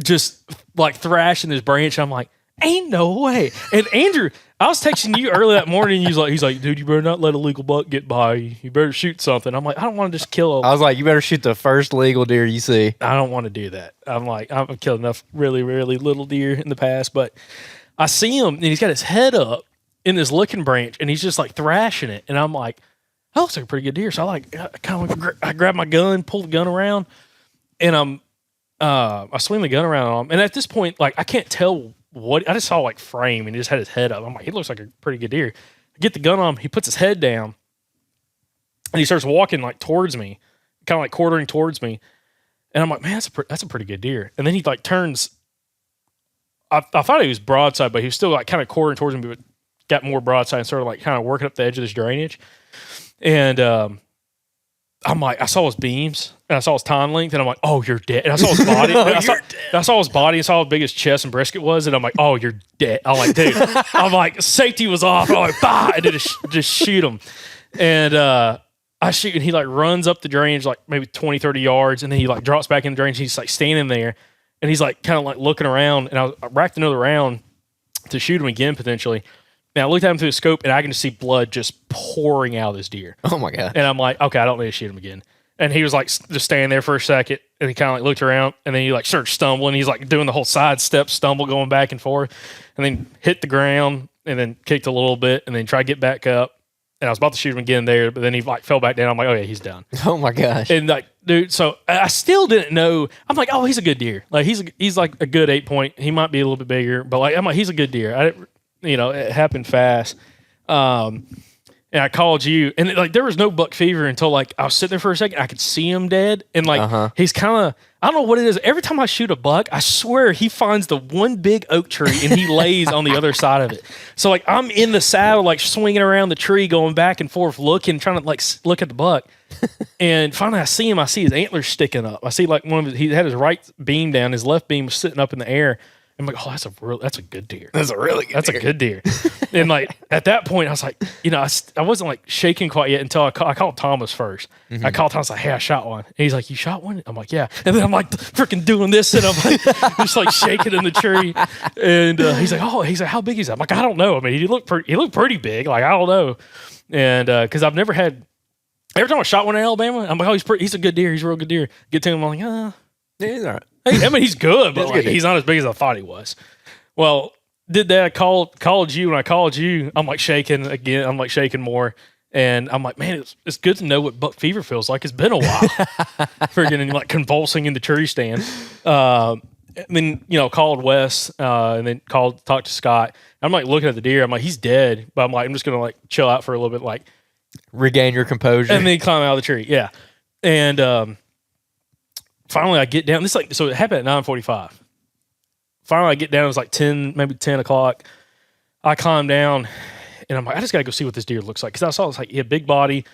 just like thrashing his branch. I'm like, ain't no way. And Andrew, I was texting you early that morning. He's like, dude, you better not let a legal buck get by you. You better shoot something. I'm like, I don't want to just kill I was like, you better shoot the first legal deer you see. I don't want to do that. I'm like, I've killed enough really, really little deer in the past, but I see him and he's got his head up in this licking branch and he's just like thrashing it. And I'm like, that looks like a pretty good deer. So I grab my gun, pull the gun around, and I swing the gun around on him. And at this point, like, I can't tell what, I just saw like frame and he just had his head up. I'm like, he looks like a pretty good deer. I get the gun on him. He puts his head down and he starts walking like towards me, kind of like quartering towards me. And I'm like, man, that's a pretty good deer. And then he like turns, I thought he was broadside, but he was still like kind of quartering towards me, but got more broadside and started like kind of working up the edge of this drainage. And I'm like, I saw his beams and I saw his time length, and I'm like, oh, you're dead. And I saw his body. I saw his body and saw how big his chest and brisket was, and I'm like, oh, you're dead. I'm like, dude. I'm like, safety was off. I'm like, bah! I did just shoot him, and I shoot, and he like runs up the drainage like maybe 20, 30 yards, and then he like drops back in the drainage. He's like standing there, and he's like kind of like looking around, and I racked another round to shoot him again potentially. And I looked at him through the scope, and I can just see blood just pouring out of this deer. Oh, my God. And I'm like, okay, I don't need to shoot him again. And he was like just standing there for a second, and he kind of like looked around, and then he like started stumbling. He's like doing the whole side step stumble going back and forth, and then hit the ground, and then kicked a little bit, and then tried to get back up. And I was about to shoot him again there, but then he like fell back down. I'm like, oh, yeah, he's done. Oh, my gosh. And like, dude, so I still didn't know. I'm like, oh, he's a good deer. Like, he's like a good 8-point. He might be a little bit bigger, but like, I'm like, he's a good deer. It happened fast. And I called you, and like there was no buck fever until like I was sitting there for a second. I could see him dead, and like he's kind of, I don't know what it is. Every time I shoot a buck, I swear he finds the one big oak tree and he lays on the other side of it. So like I'm in the saddle, like swinging around the tree, going back and forth, looking, trying to like look at the buck. And finally I see him. I see his antlers sticking up. I see like he had his right beam down, his left beam was sitting up in the air. I'm like, oh, that's a good deer. That's a good deer. And like at that point, I was like, I wasn't like shaking quite yet until I called Thomas first. Mm-hmm. I called Thomas, like, hey, I shot one. And he's like, you shot one? I'm like, yeah. And then I'm like freaking doing this, and I'm like just like shaking in the tree. And he's like, how big is that? I'm like, I don't know. I mean, he looked pretty big. Like, I don't know. And because I've never had, every time I shot one in Alabama, I'm like, oh, he's a good deer. He's a real good deer. Get to him, I'm like, yeah, he's all right. I mean, he's good, but like, he's not as big as I thought he was. Well, did that. I called you, and I called you. I'm like shaking again. I'm like shaking more. And I'm like, man, it's good to know what buck fever feels like. It's been a while. Freaking like convulsing in the tree stand. And then, called Wes, and then talked to Scott. I'm like looking at the deer. I'm like, he's dead. But I'm like, I'm just going to like chill out for a little bit, like regain your composure. And then climb out of the tree. Yeah. And, finally, I get down. So it happened at 9:45. Finally, I get down. It was like 10, maybe 10 o'clock. I climb down, and I'm like, I just got to go see what this deer looks like. Because I saw it's like he had big body,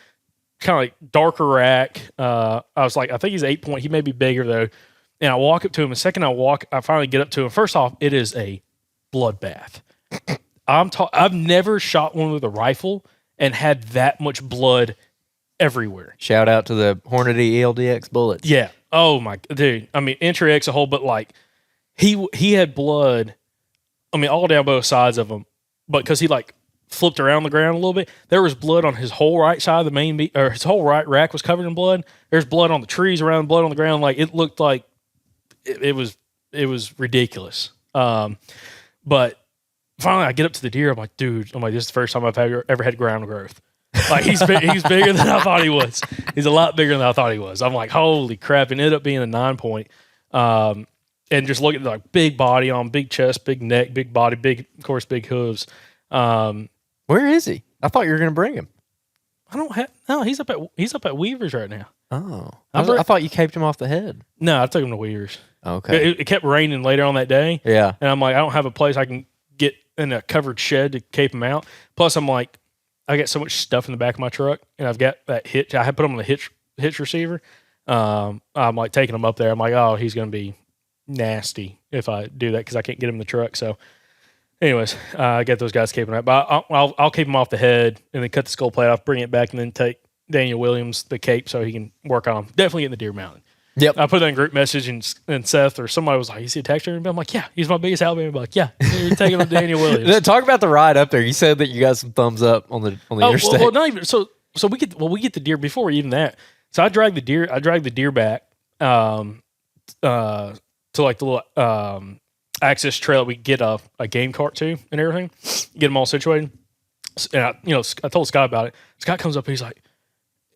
kind of like darker rack. I was like, I think he's 8-point. He may be bigger, though. And I walk up to him. The second I finally get up to him. First off, it is a bloodbath. I've never shot one with a rifle and had that much blood everywhere. Shout out to the Hornady ELDX bullets. Yeah. Oh my dude. I mean, Entry X a whole, but like he had blood. I mean, all down both sides of him, but because he like flipped around the ground a little bit, there was blood on his whole right side of the main or his whole right rack was covered in blood. There's blood on the trees around, blood on the ground. Like it looked like it was ridiculous. But finally I get up to the deer. I'm like, dude, this is the first time I've ever had ground growth. Like he's bigger than I thought he was. He's a lot bigger than I thought he was. I'm like, holy crap! It ended up being a 9-point, and just look at like big body on, big chest, big neck, big body, big big hooves. Where is he? I thought you were going to bring him. He's up at Weaver's right now. Oh, I thought you caped him off the head. No, I took him to Weaver's. Okay, it kept raining later on that day. Yeah, and I'm like, I don't have a place I can get in a covered shed to cape them out. Plus, I'm like, I got so much stuff in the back of my truck, and I've got that hitch. I had put them on the hitch receiver. I'm like taking them up there. I'm like, oh, he's going to be nasty if I do that because I can't get him in the truck. So, anyways, I got those guys caping out. But I'll cape him off the head and then cut the skull plate off, bring it back, and then take Daniel Williams the cape so he can work on them. Definitely getting the deer mounted. Yep. I put that in group message, and Seth or somebody was like, "You see a texture?" I'm like, "Yeah, he's my biggest Alabama buck." Yeah, you're taking him to Daniel Williams. Talk about the ride up there. You said that you got some thumbs up on the interstate. Well, not even so. We get the deer before even that. So I drag the deer back to like the little access trail that we get a game cart to and everything. Get them all situated. And I told Scott about it. Scott comes up and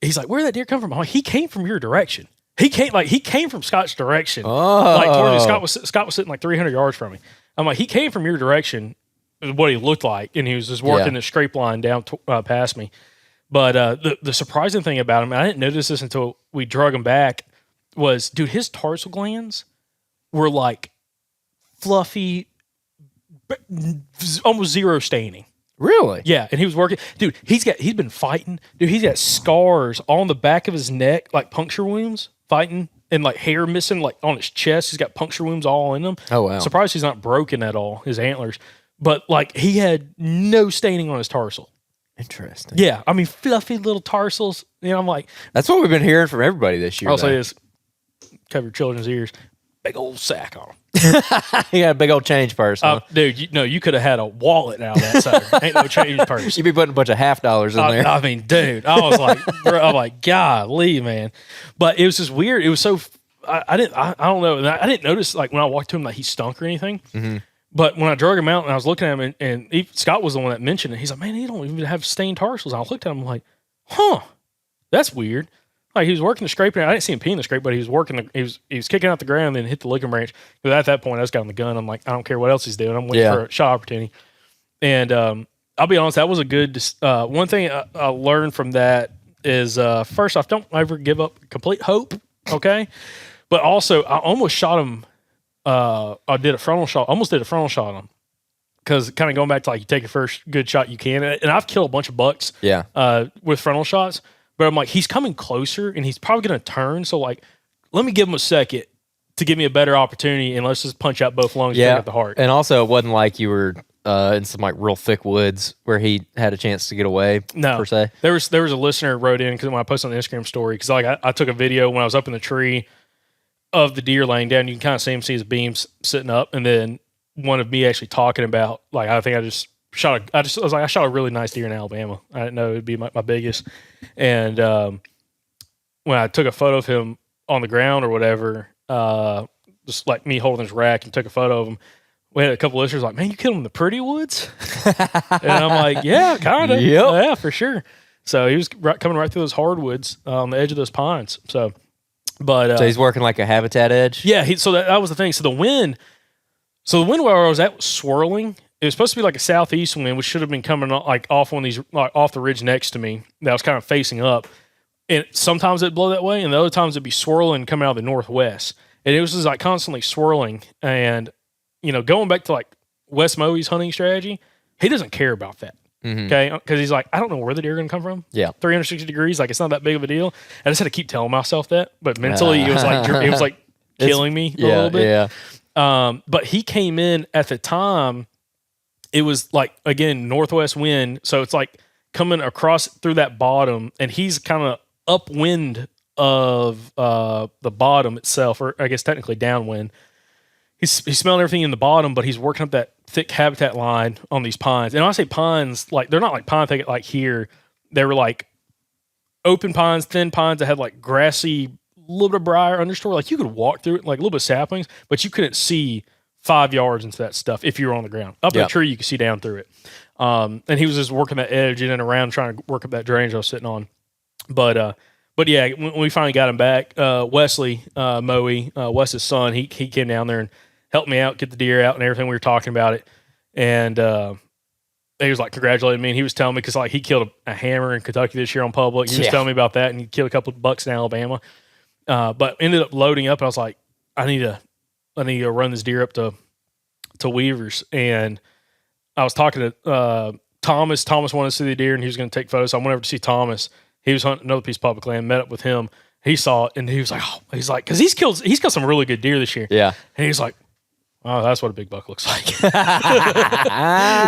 he's like, "Where did that deer come from?" I'm like, "He came from your direction. He came from Scott's direction. Like Scott was sitting like 300 yards from me. I'm like, he came from your direction, is what he looked like, and he was just working the scrape line down past me. But the surprising thing about him, and I didn't notice this until we drug him back, was, dude, his tarsal glands were like fluffy, almost zero staining. Really? Yeah, and he was working. Dude, he's been fighting. Dude, he's got scars on the back of his neck, like puncture wounds, fighting, and like hair missing, like on his chest. He's got puncture wounds all in them. Oh, wow. Surprised he's not broken at all, his antlers. But like he had no staining on his tarsal. Interesting. Yeah, I mean, fluffy little tarsals. You know, I'm like, that's what we've been hearing from everybody this year. I'll say this: cover your children's ears. Big old sack on them. You got a big old change purse, huh? Dude, you could have had a wallet out of that sucker. Ain't no change purse. You'd be putting a bunch of $50 in there. I mean, dude, I was like, bro, I'm like, golly, man. But it was just weird. It was so, I don't know. And I didn't notice, like, when I walked to him, like, he stunk or anything. Mm-hmm. But when I drug him out and I was looking at him, and Scott was the one that mentioned it, he's like, man, he don't even have stained tarsals. I looked at him, I'm like, huh, that's weird. Like, he was working the scrape. I didn't see him pee in the scrape, but he was working. He was kicking out the ground and then hit the licking branch. Because at that point, I just got on the gun. I'm like, I don't care what else he's doing. I'm waiting for a shot opportunity. And I'll be honest, that was a good one thing I learned from that is first off, don't ever give up complete hope. Okay, but also I almost shot him. I did a frontal shot. Almost did a frontal shot on him because kind of going back to like you take your first good shot you can. And I've killed a bunch of bucks. With frontal shots. But I'm like, he's coming closer, and he's probably going to turn. So, like, let me give him a second to give me a better opportunity, and let's just punch out both lungs and take out the heart. And also, it wasn't like you were in some, like, real thick woods where he had a chance to get away, per se. There was a listener who wrote in, because when I posted on the Instagram story, because, like, I took a video when I was up in the tree of the deer laying down. You can kind of see him, see his beams sitting up, and then one of me actually talking about, like, I think I shot a really nice deer in Alabama. I didn't know it would be my biggest. And when I took a photo of him on the ground or whatever, just like me holding his rack and took a photo of him, we had a couple listeners like, man, you killed him in the pretty woods? And I'm like, yeah, kind of. Yep. Yeah, for sure. So he was coming right through those hardwoods on the edge of those pines. So he's working like a habitat edge? Yeah, so that was the thing. So the wind where I was at was swirling. It was supposed to be like a southeast wind, which should have been coming like off one of these, like off the ridge next to me that was kind of facing up. And sometimes it'd blow that way, and the other times it'd be swirling coming out of the northwest. And it was just like constantly swirling. And, going back to like Wes Moe's hunting strategy, he doesn't care about that. Mm-hmm. Okay. Because he's like, I don't know where the deer are going to come from. Yeah. 360 degrees. Like, it's not that big of a deal. I just had to keep telling myself that. But mentally, it was like killing me a little bit. Yeah. But he came in at the time. It was like, again, northwest wind. So it's like coming across through that bottom, and he's kind of upwind of the bottom itself, or I guess technically downwind. He's smelling everything in the bottom, but he's working up that thick habitat line on these pines. And when I say pines, like, they're not like pine thicket like here. They were like open pines, thin pines that had like grassy, little bit of briar understory. Like, you could walk through it, like a little bit of saplings, but you couldn't see 5 yards into that stuff if you were on the ground. Up in a tree, you could see down through it. And he was just working that edge in and around, trying to work up that drainage I was sitting on. But yeah, when we finally got him back, Wesley Moe, Wes's son, he came down there and helped me out, get the deer out and everything. We were talking about it. And he was like congratulating me, and he was telling me, because like he killed a hammer in Kentucky this year on public. He was telling me about that, and he killed a couple of bucks in Alabama. But ended up loading up, and I was like, I need to run this deer up to Weaver's. And I was talking to Thomas. Thomas wanted to see the deer, and he was going to take photos. So I went over to see Thomas. He was hunting another piece of public land. Met up with him. He saw it, and he was like, because he's killed some really good deer this year. Yeah, and he's like, oh, that's what a big buck looks like.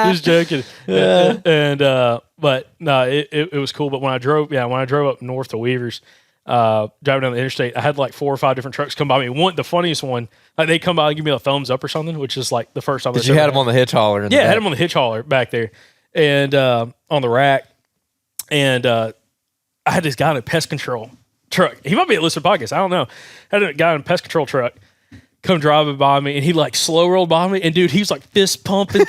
Just joking. But no, it was cool. But when I drove up north to Weavers, driving down the interstate, I had like 4 or 5 different trucks come by me. The funniest one, like they come by and give me a thumbs up or something, which is like the first time. Did you had him on the hitch hauler? Yeah, I had him on the hitch hauler back there, and on the rack, and I had this guy in a pest control truck. He might be a listener podcast. I don't know. I had a guy in a pest control truck come driving by me, and he like slow rolled by me, and dude, he was like fist pumping.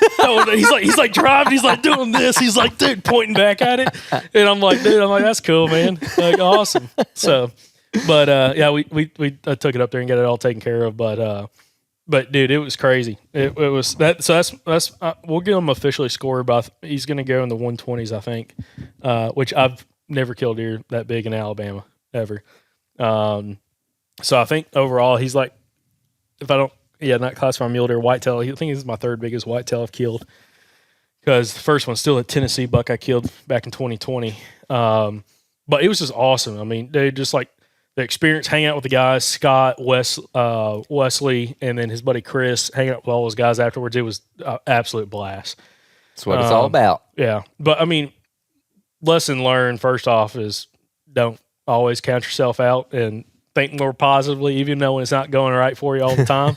he's like driving, he's like doing this, he's like dude pointing back at it, and I'm like that's cool, man, like awesome. So, but yeah, we took it up there and got it all taken care of, but dude, it was crazy. It was that. So that's we'll get him officially scored by. He's going to go in the 120s, I think, which I've never killed deer that big in Alabama ever. So I think overall he's like, if I don't, not classify mule deer, whitetail. I think he's my 3rd biggest whitetail I've killed, because the first one's still a Tennessee buck I killed back in 2020. But it was just awesome. I mean, they just like the experience, hanging out with the guys, Scott, Wesley, and then his buddy Chris, hanging out with all those guys afterwards. It was an absolute blast. That's what it's all about. Yeah. But I mean, lesson learned first off is don't always count yourself out and think more positively, even though when it's not going right for you all the time.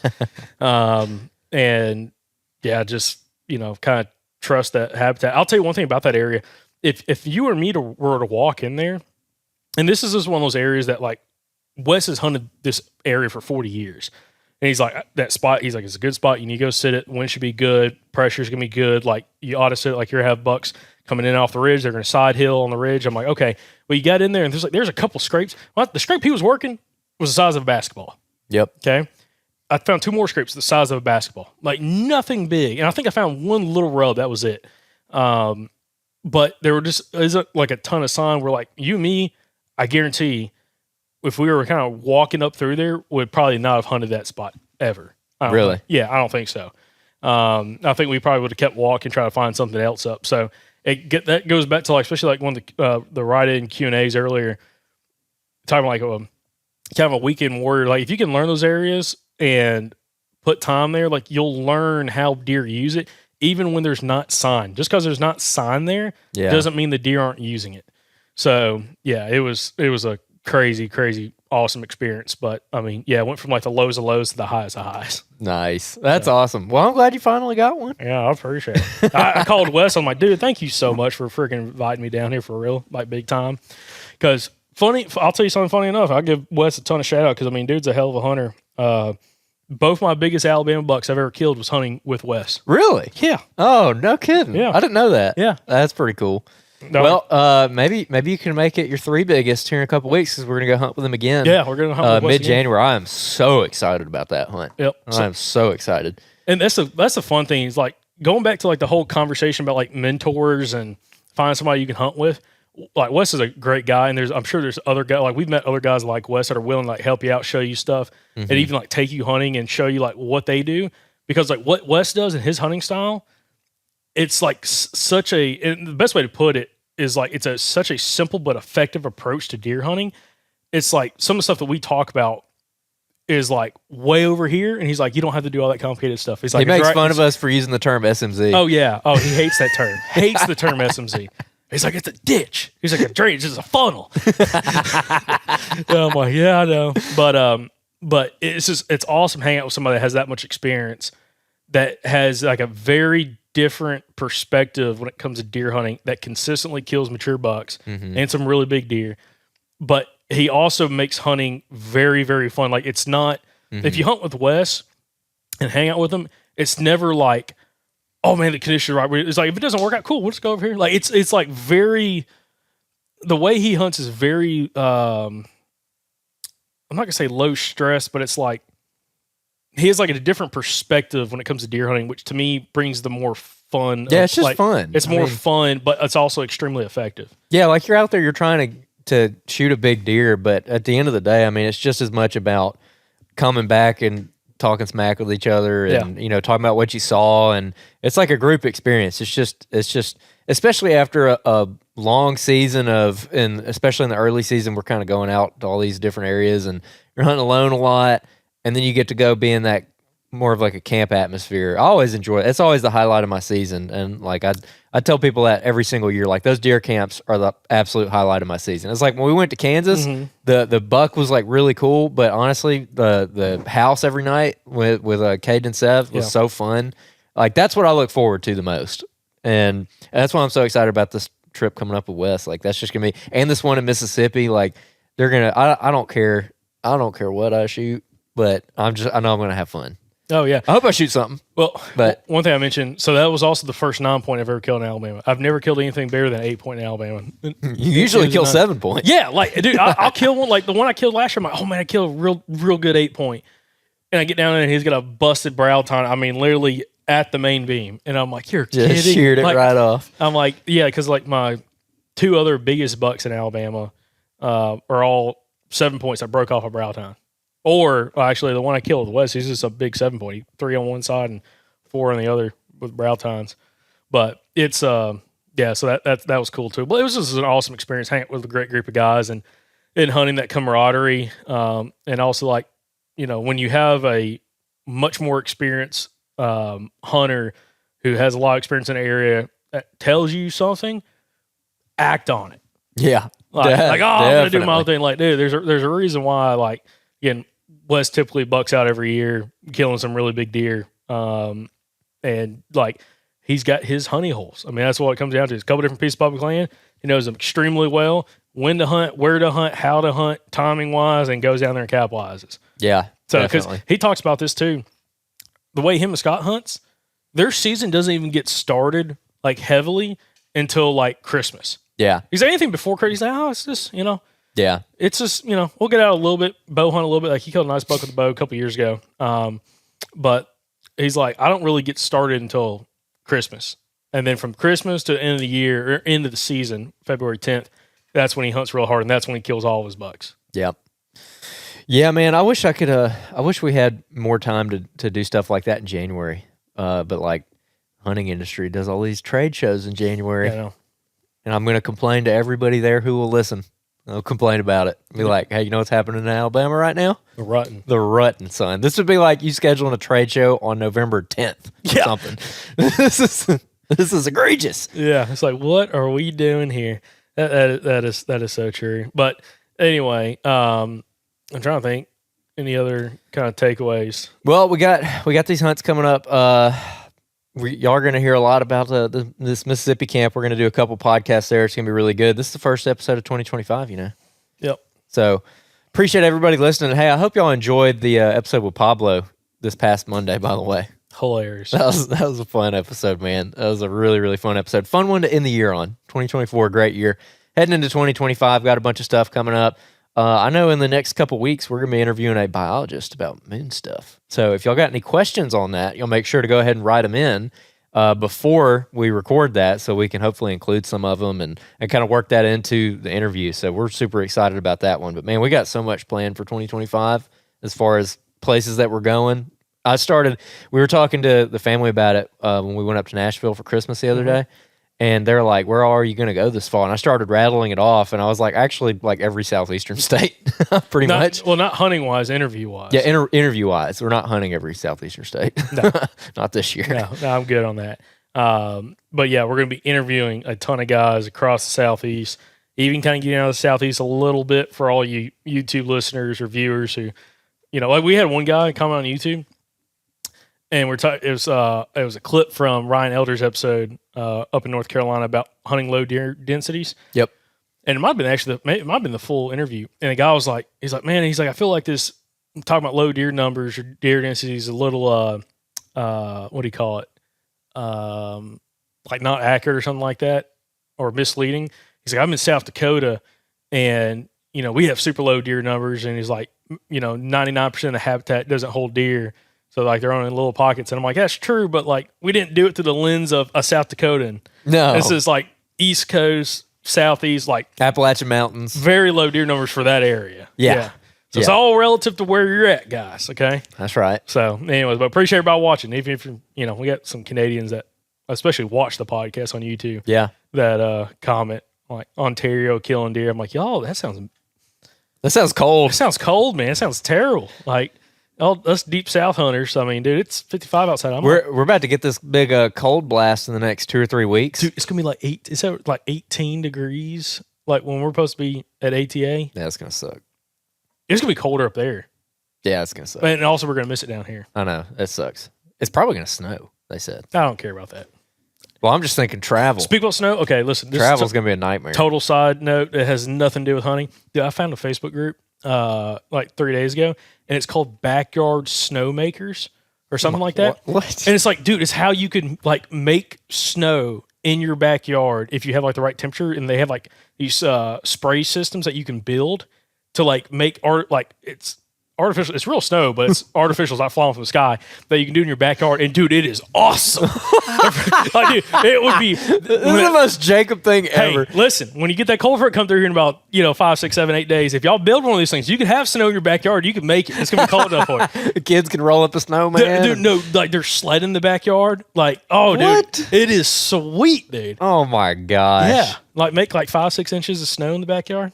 And yeah, just, kind of trust that habitat. I'll tell you one thing about that area. If you or me were to walk in there, and this is just one of those areas that like Wes has hunted this area for 40 years. And he's like, that spot, he's like, it's a good spot. You need to go sit it. Wind should be good. Pressure's going to be good. Like you ought to sit it like you're going to have bucks coming in off the ridge. They're going to side hill on the ridge. I'm like, okay. Well, you got in there and there's a couple scrapes. Well, the scrape he was working was the size of a basketball. Yep. Okay. I found 2 more scrapes the size of a basketball. Like nothing big. And I think I found one little rub. That was it. But there isn't like a ton of sign where like you and me, I guarantee if we were kind of walking up through there, would probably not have hunted that spot ever. Really? Yeah, I don't think so. I think we probably would have kept walking, try to find something else up. So that goes back to like, especially like one of the write-in Q&As earlier, talking like kind of a weekend warrior. Like if you can learn those areas and put time there, like you'll learn how deer use it, even when there's not sign. Just because there's not sign there doesn't mean the deer aren't using it. So yeah, it was a crazy, crazy, awesome experience. But I mean, yeah, it went from like the lows of lows to the highs of highs. Nice. That's awesome. Well, I'm glad you finally got one. Yeah, I appreciate it. I called Wes. I'm like, dude, thank you so much for freaking inviting me down here for real, like big time. Because I'll tell you something funny enough. I'll give Wes a ton of shout out because I mean, dude's a hell of a hunter. Both my biggest Alabama bucks I've ever killed was hunting with Wes. Really? Yeah. Oh, no kidding. Yeah. I didn't know that. Yeah. That's pretty cool. No. Well, maybe you can make it your 3 biggest here in a couple weeks because we're gonna go hunt with them again. Yeah, we're gonna hunt with Wes mid-January. I am so excited about that hunt. Yep. I am so excited. And that's the fun thing is like going back to like the whole conversation about like mentors and finding somebody you can hunt with. Like Wes is a great guy, and I'm sure there's other guys like we've met other guys like Wes that are willing to like help you out, show you stuff, and even like take you hunting and show you like what they do. Because like what Wes does in his hunting style, it's like such a, and the best way to put it is like it's such a simple but effective approach to deer hunting. It's like some of the stuff that we talk about is like way over here, and he's like, you don't have to do all that complicated stuff. He's like, he makes fun of us for using the term SMZ. Oh yeah, he hates that term. Hates the term SMZ. He's like, it's a ditch. He's like, a drainage is a funnel. And I'm like, yeah, I know, but it's awesome hanging out with somebody that has that much experience, that has like a very different perspective when it comes to deer hunting, that consistently kills mature bucks and some really big deer. But he also makes hunting very, very fun. Like it's not, if you hunt with Wes and hang out with him, it's never like, oh man, the conditions are right. It's like, if it doesn't work out, cool, we'll just go over here. Like it's like very, the way he hunts is very, I'm not gonna say low stress, but it's like, he has like a different perspective when it comes to deer hunting, which to me brings the more fun. Yeah, it's just like, fun. It's more fun, but it's also extremely effective. Yeah, like you're out there, you're trying to shoot a big deer, but at the end of the day, I mean, it's just as much about coming back and talking smack with each other and talking about what you saw, and it's like a group experience. It's just especially after a long season and especially in the early season, we're kind of going out to all these different areas and you're hunting alone a lot, and then you get to go be in that more of like a camp atmosphere. I always enjoy it. It's always the highlight of my season, and like I tell people that every single year. Like those deer camps are the absolute highlight of my season. It's like when we went to Kansas, the buck was like really cool, but honestly, the house every night with Cade and Sev was so fun. Like that's what I look forward to the most, and that's why I'm so excited about this trip coming up with Wes. Like that's just gonna be, and this one in Mississippi. Like they're gonna. I don't care what I shoot, but I know I'm gonna have fun. Oh yeah, I hope I shoot something. Well, but one thing I mentioned, so that was also the first 9-point I've ever killed in Alabama. I've never killed anything bigger than 8-point in Alabama. You usually kill 7 points. Yeah, like dude, I'll kill one. Like the one I killed last year, I'm like, oh man, I killed a real good 8-point, and I get down there and he's got a busted brow tine. I mean, literally at the main beam, and I'm like, you're kidding? Just sheared it like, right off. I'm like, yeah, because like my 2 other biggest bucks in Alabama are all 7 points. I broke off a brow tine. Or actually, the one I killed with West, he's just a big 7-point, 3 on one side and 4 on the other with brow tines. But it's so that was cool too. But it was just an awesome experience hanging with a great group of guys and hunting, that camaraderie, and also like when you have a much more experienced hunter who has a lot of experience in the area that tells you something, act on it. Yeah, I'm gonna do my own thing. Like, dude, there's a reason why. Like, again, Wes typically bucks out every year, killing some really big deer. And like he's got his honey holes. I mean, that's what it comes down to. It's a couple different pieces of public land. He knows them extremely well, when to hunt, where to hunt, how to hunt, timing wise, and goes down there and capitalizes. Yeah. So because he talks about this too, the way him and Scott hunts, their season doesn't even get started like heavily until like Christmas. Yeah. He's anything before Christmas, he's like, oh, it's just, yeah. It's just, we'll get out a little bit, bow hunt a little bit. Like he killed a nice buck with a bow a couple years ago. But he's like, I don't really get started until Christmas. And then from Christmas to the end of the year, or end of the season, February 10th, that's when he hunts real hard, and that's when he kills all of his bucks. Yep. Yeah, man, I wish we had more time to do stuff like that in January. But like hunting industry does all these trade shows in January. Yeah, I know. And I'm going to complain to everybody there who will listen. I'll complain about it. Be like, hey, you know what's happening in Alabama right now? The rutting, son. This would be like you scheduling a trade show on November 10th or something. This is egregious. Yeah, it's like, what are we doing here? That is so true. But anyway, I'm trying to think any other kind of takeaways. Well, we got these hunts coming up. Y'all are going to hear a lot about this Mississippi camp. We're going to do a couple podcasts there. It's going to be really good. This is the first episode of 2025, Yep. So appreciate everybody listening. Hey, I hope y'all enjoyed the episode with Pablo this past Monday, by the way. Hilarious. That was a fun episode, man. That was a really, really fun episode. Fun one to end the year on. 2024, great year. Heading into 2025, got a bunch of stuff coming up. I know in the next couple weeks, we're going to be interviewing a biologist about moon stuff. So if y'all got any questions on that, you'll make sure to go ahead and write them in before we record that so we can hopefully include some of them and kind of work that into the interview. So we're super excited about that one. But, man, we got so much planned for 2025 as far as places that we're going. We were talking to the family about it when we went up to Nashville for Christmas the other day. And they're like, where are you going to go this fall? And I started rattling it off, and I was like, actually, like every southeastern state, pretty much. Well, not hunting-wise, interview-wise. Yeah, interview-wise. We're not hunting every southeastern state. No. Not this year. No, I'm good on that. But, yeah, we're going to be interviewing a ton of guys across the Southeast, even kind of getting out of the Southeast a little bit for all you YouTube listeners or viewers who, like we had one guy comment on YouTube, and it was a clip from Ryan Elder's episode up in North Carolina about hunting low deer densities. Yep. And it might have been the full interview. And the guy was like, man, I feel like this, I'm talking about low deer numbers or deer densities, a little, what do you call it? Like not accurate or something like that, or misleading. He's like, I'm in South Dakota and, we have super low deer numbers. And he's like, 99% of the habitat doesn't hold deer. So, like, they're on in little pockets. And I'm like, that's true, but, like, we didn't do it through the lens of a South Dakotan. No. This is, like, East Coast, Southeast, like... Appalachian Mountains. Very low deer numbers for that area. Yeah. So it's all relative to where you're at, guys. Okay. That's right. So, anyways, but appreciate everybody watching. Even if you're, we got some Canadians that especially watch the podcast on YouTube. Yeah. That comment like Ontario killing deer. I'm like, y'all, that sounds cold. It sounds cold, man. It sounds terrible. Like, us deep south hunters. I mean, dude, it's 55 outside. We're about to get this big cold blast in the next 2 or 3 weeks. Dude, it's gonna be like 18 degrees. Like when we're supposed to be at ATA. Yeah, it's gonna suck. It's gonna be colder up there. Yeah, it's gonna suck. And also, we're gonna miss it down here. I know it sucks. It's probably gonna snow. They said. I don't care about that. Well, I'm just thinking travel. Speak about snow. Okay, listen. Travel's gonna be a nightmare. Total side note. It has nothing to do with hunting. Dude, I found a Facebook group like 3 days ago, and it's called Backyard Snowmakers or something like that. What? And it's like, dude, it's how you can like make snow in your backyard if you have like the right temperature, and they have like these spray systems that you can build to like make art. Like it's artificial. It's real snow, but it's artificial. It's not falling from the sky that you can do in your backyard. And dude, it is awesome. Like, dude, it would be. This is the most Jacob thing ever. Hey, listen, when you get that cold front come through here in about 5, 6, 7, 8 days, if y'all build one of these things, you can have snow in your backyard. You can make it. It's gonna be cold enough for you. The kids can roll up a snowman. Dude, no, like there's sled in the backyard. Like, oh, What? dude, it is sweet, dude. Oh my gosh. Yeah, like make like 5, 6 inches of snow in the backyard.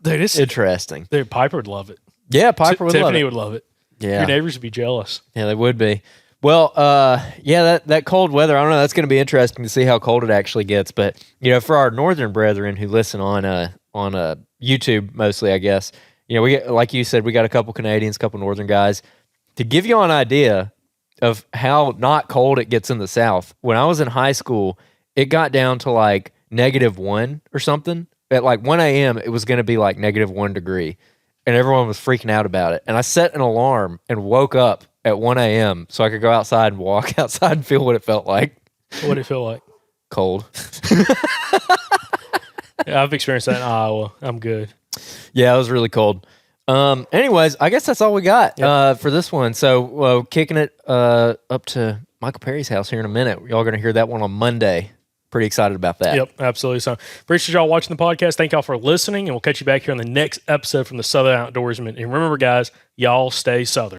Dude, it's Interesting. Dude, Piper would love it. Yeah, Piper would love Tiffany it. would love it. Yeah. Your neighbors would be jealous. Yeah, they would be. Well, yeah, that cold weather, I don't know, that's going to be interesting to see how cold it actually gets. But, for our northern brethren who listen on YouTube mostly, I guess, we get, like you said, we got a couple Canadians, a couple northern guys. To give you an idea of how not cold it gets in the South, when I was in high school, it got down to like -1 or something. At like 1 a.m., it was going to be like -1 degree. And everyone was freaking out about it. And I set an alarm and woke up at 1 a.m. so I could go outside and walk outside and feel what it felt like. What did it feel like? Cold. Yeah, I've experienced that in Iowa. I'm good. Yeah, it was really cold. Anyways, I guess that's all we got for this one. So kicking it up to Michael Perry's house here in a minute. Y'all going to hear that one on Monday. Pretty excited about that. Yep, absolutely. So appreciate y'all watching the podcast. Thank y'all for listening, and we'll catch you back here on the next episode from the Southern Outdoorsman. And remember, guys, y'all stay Southern.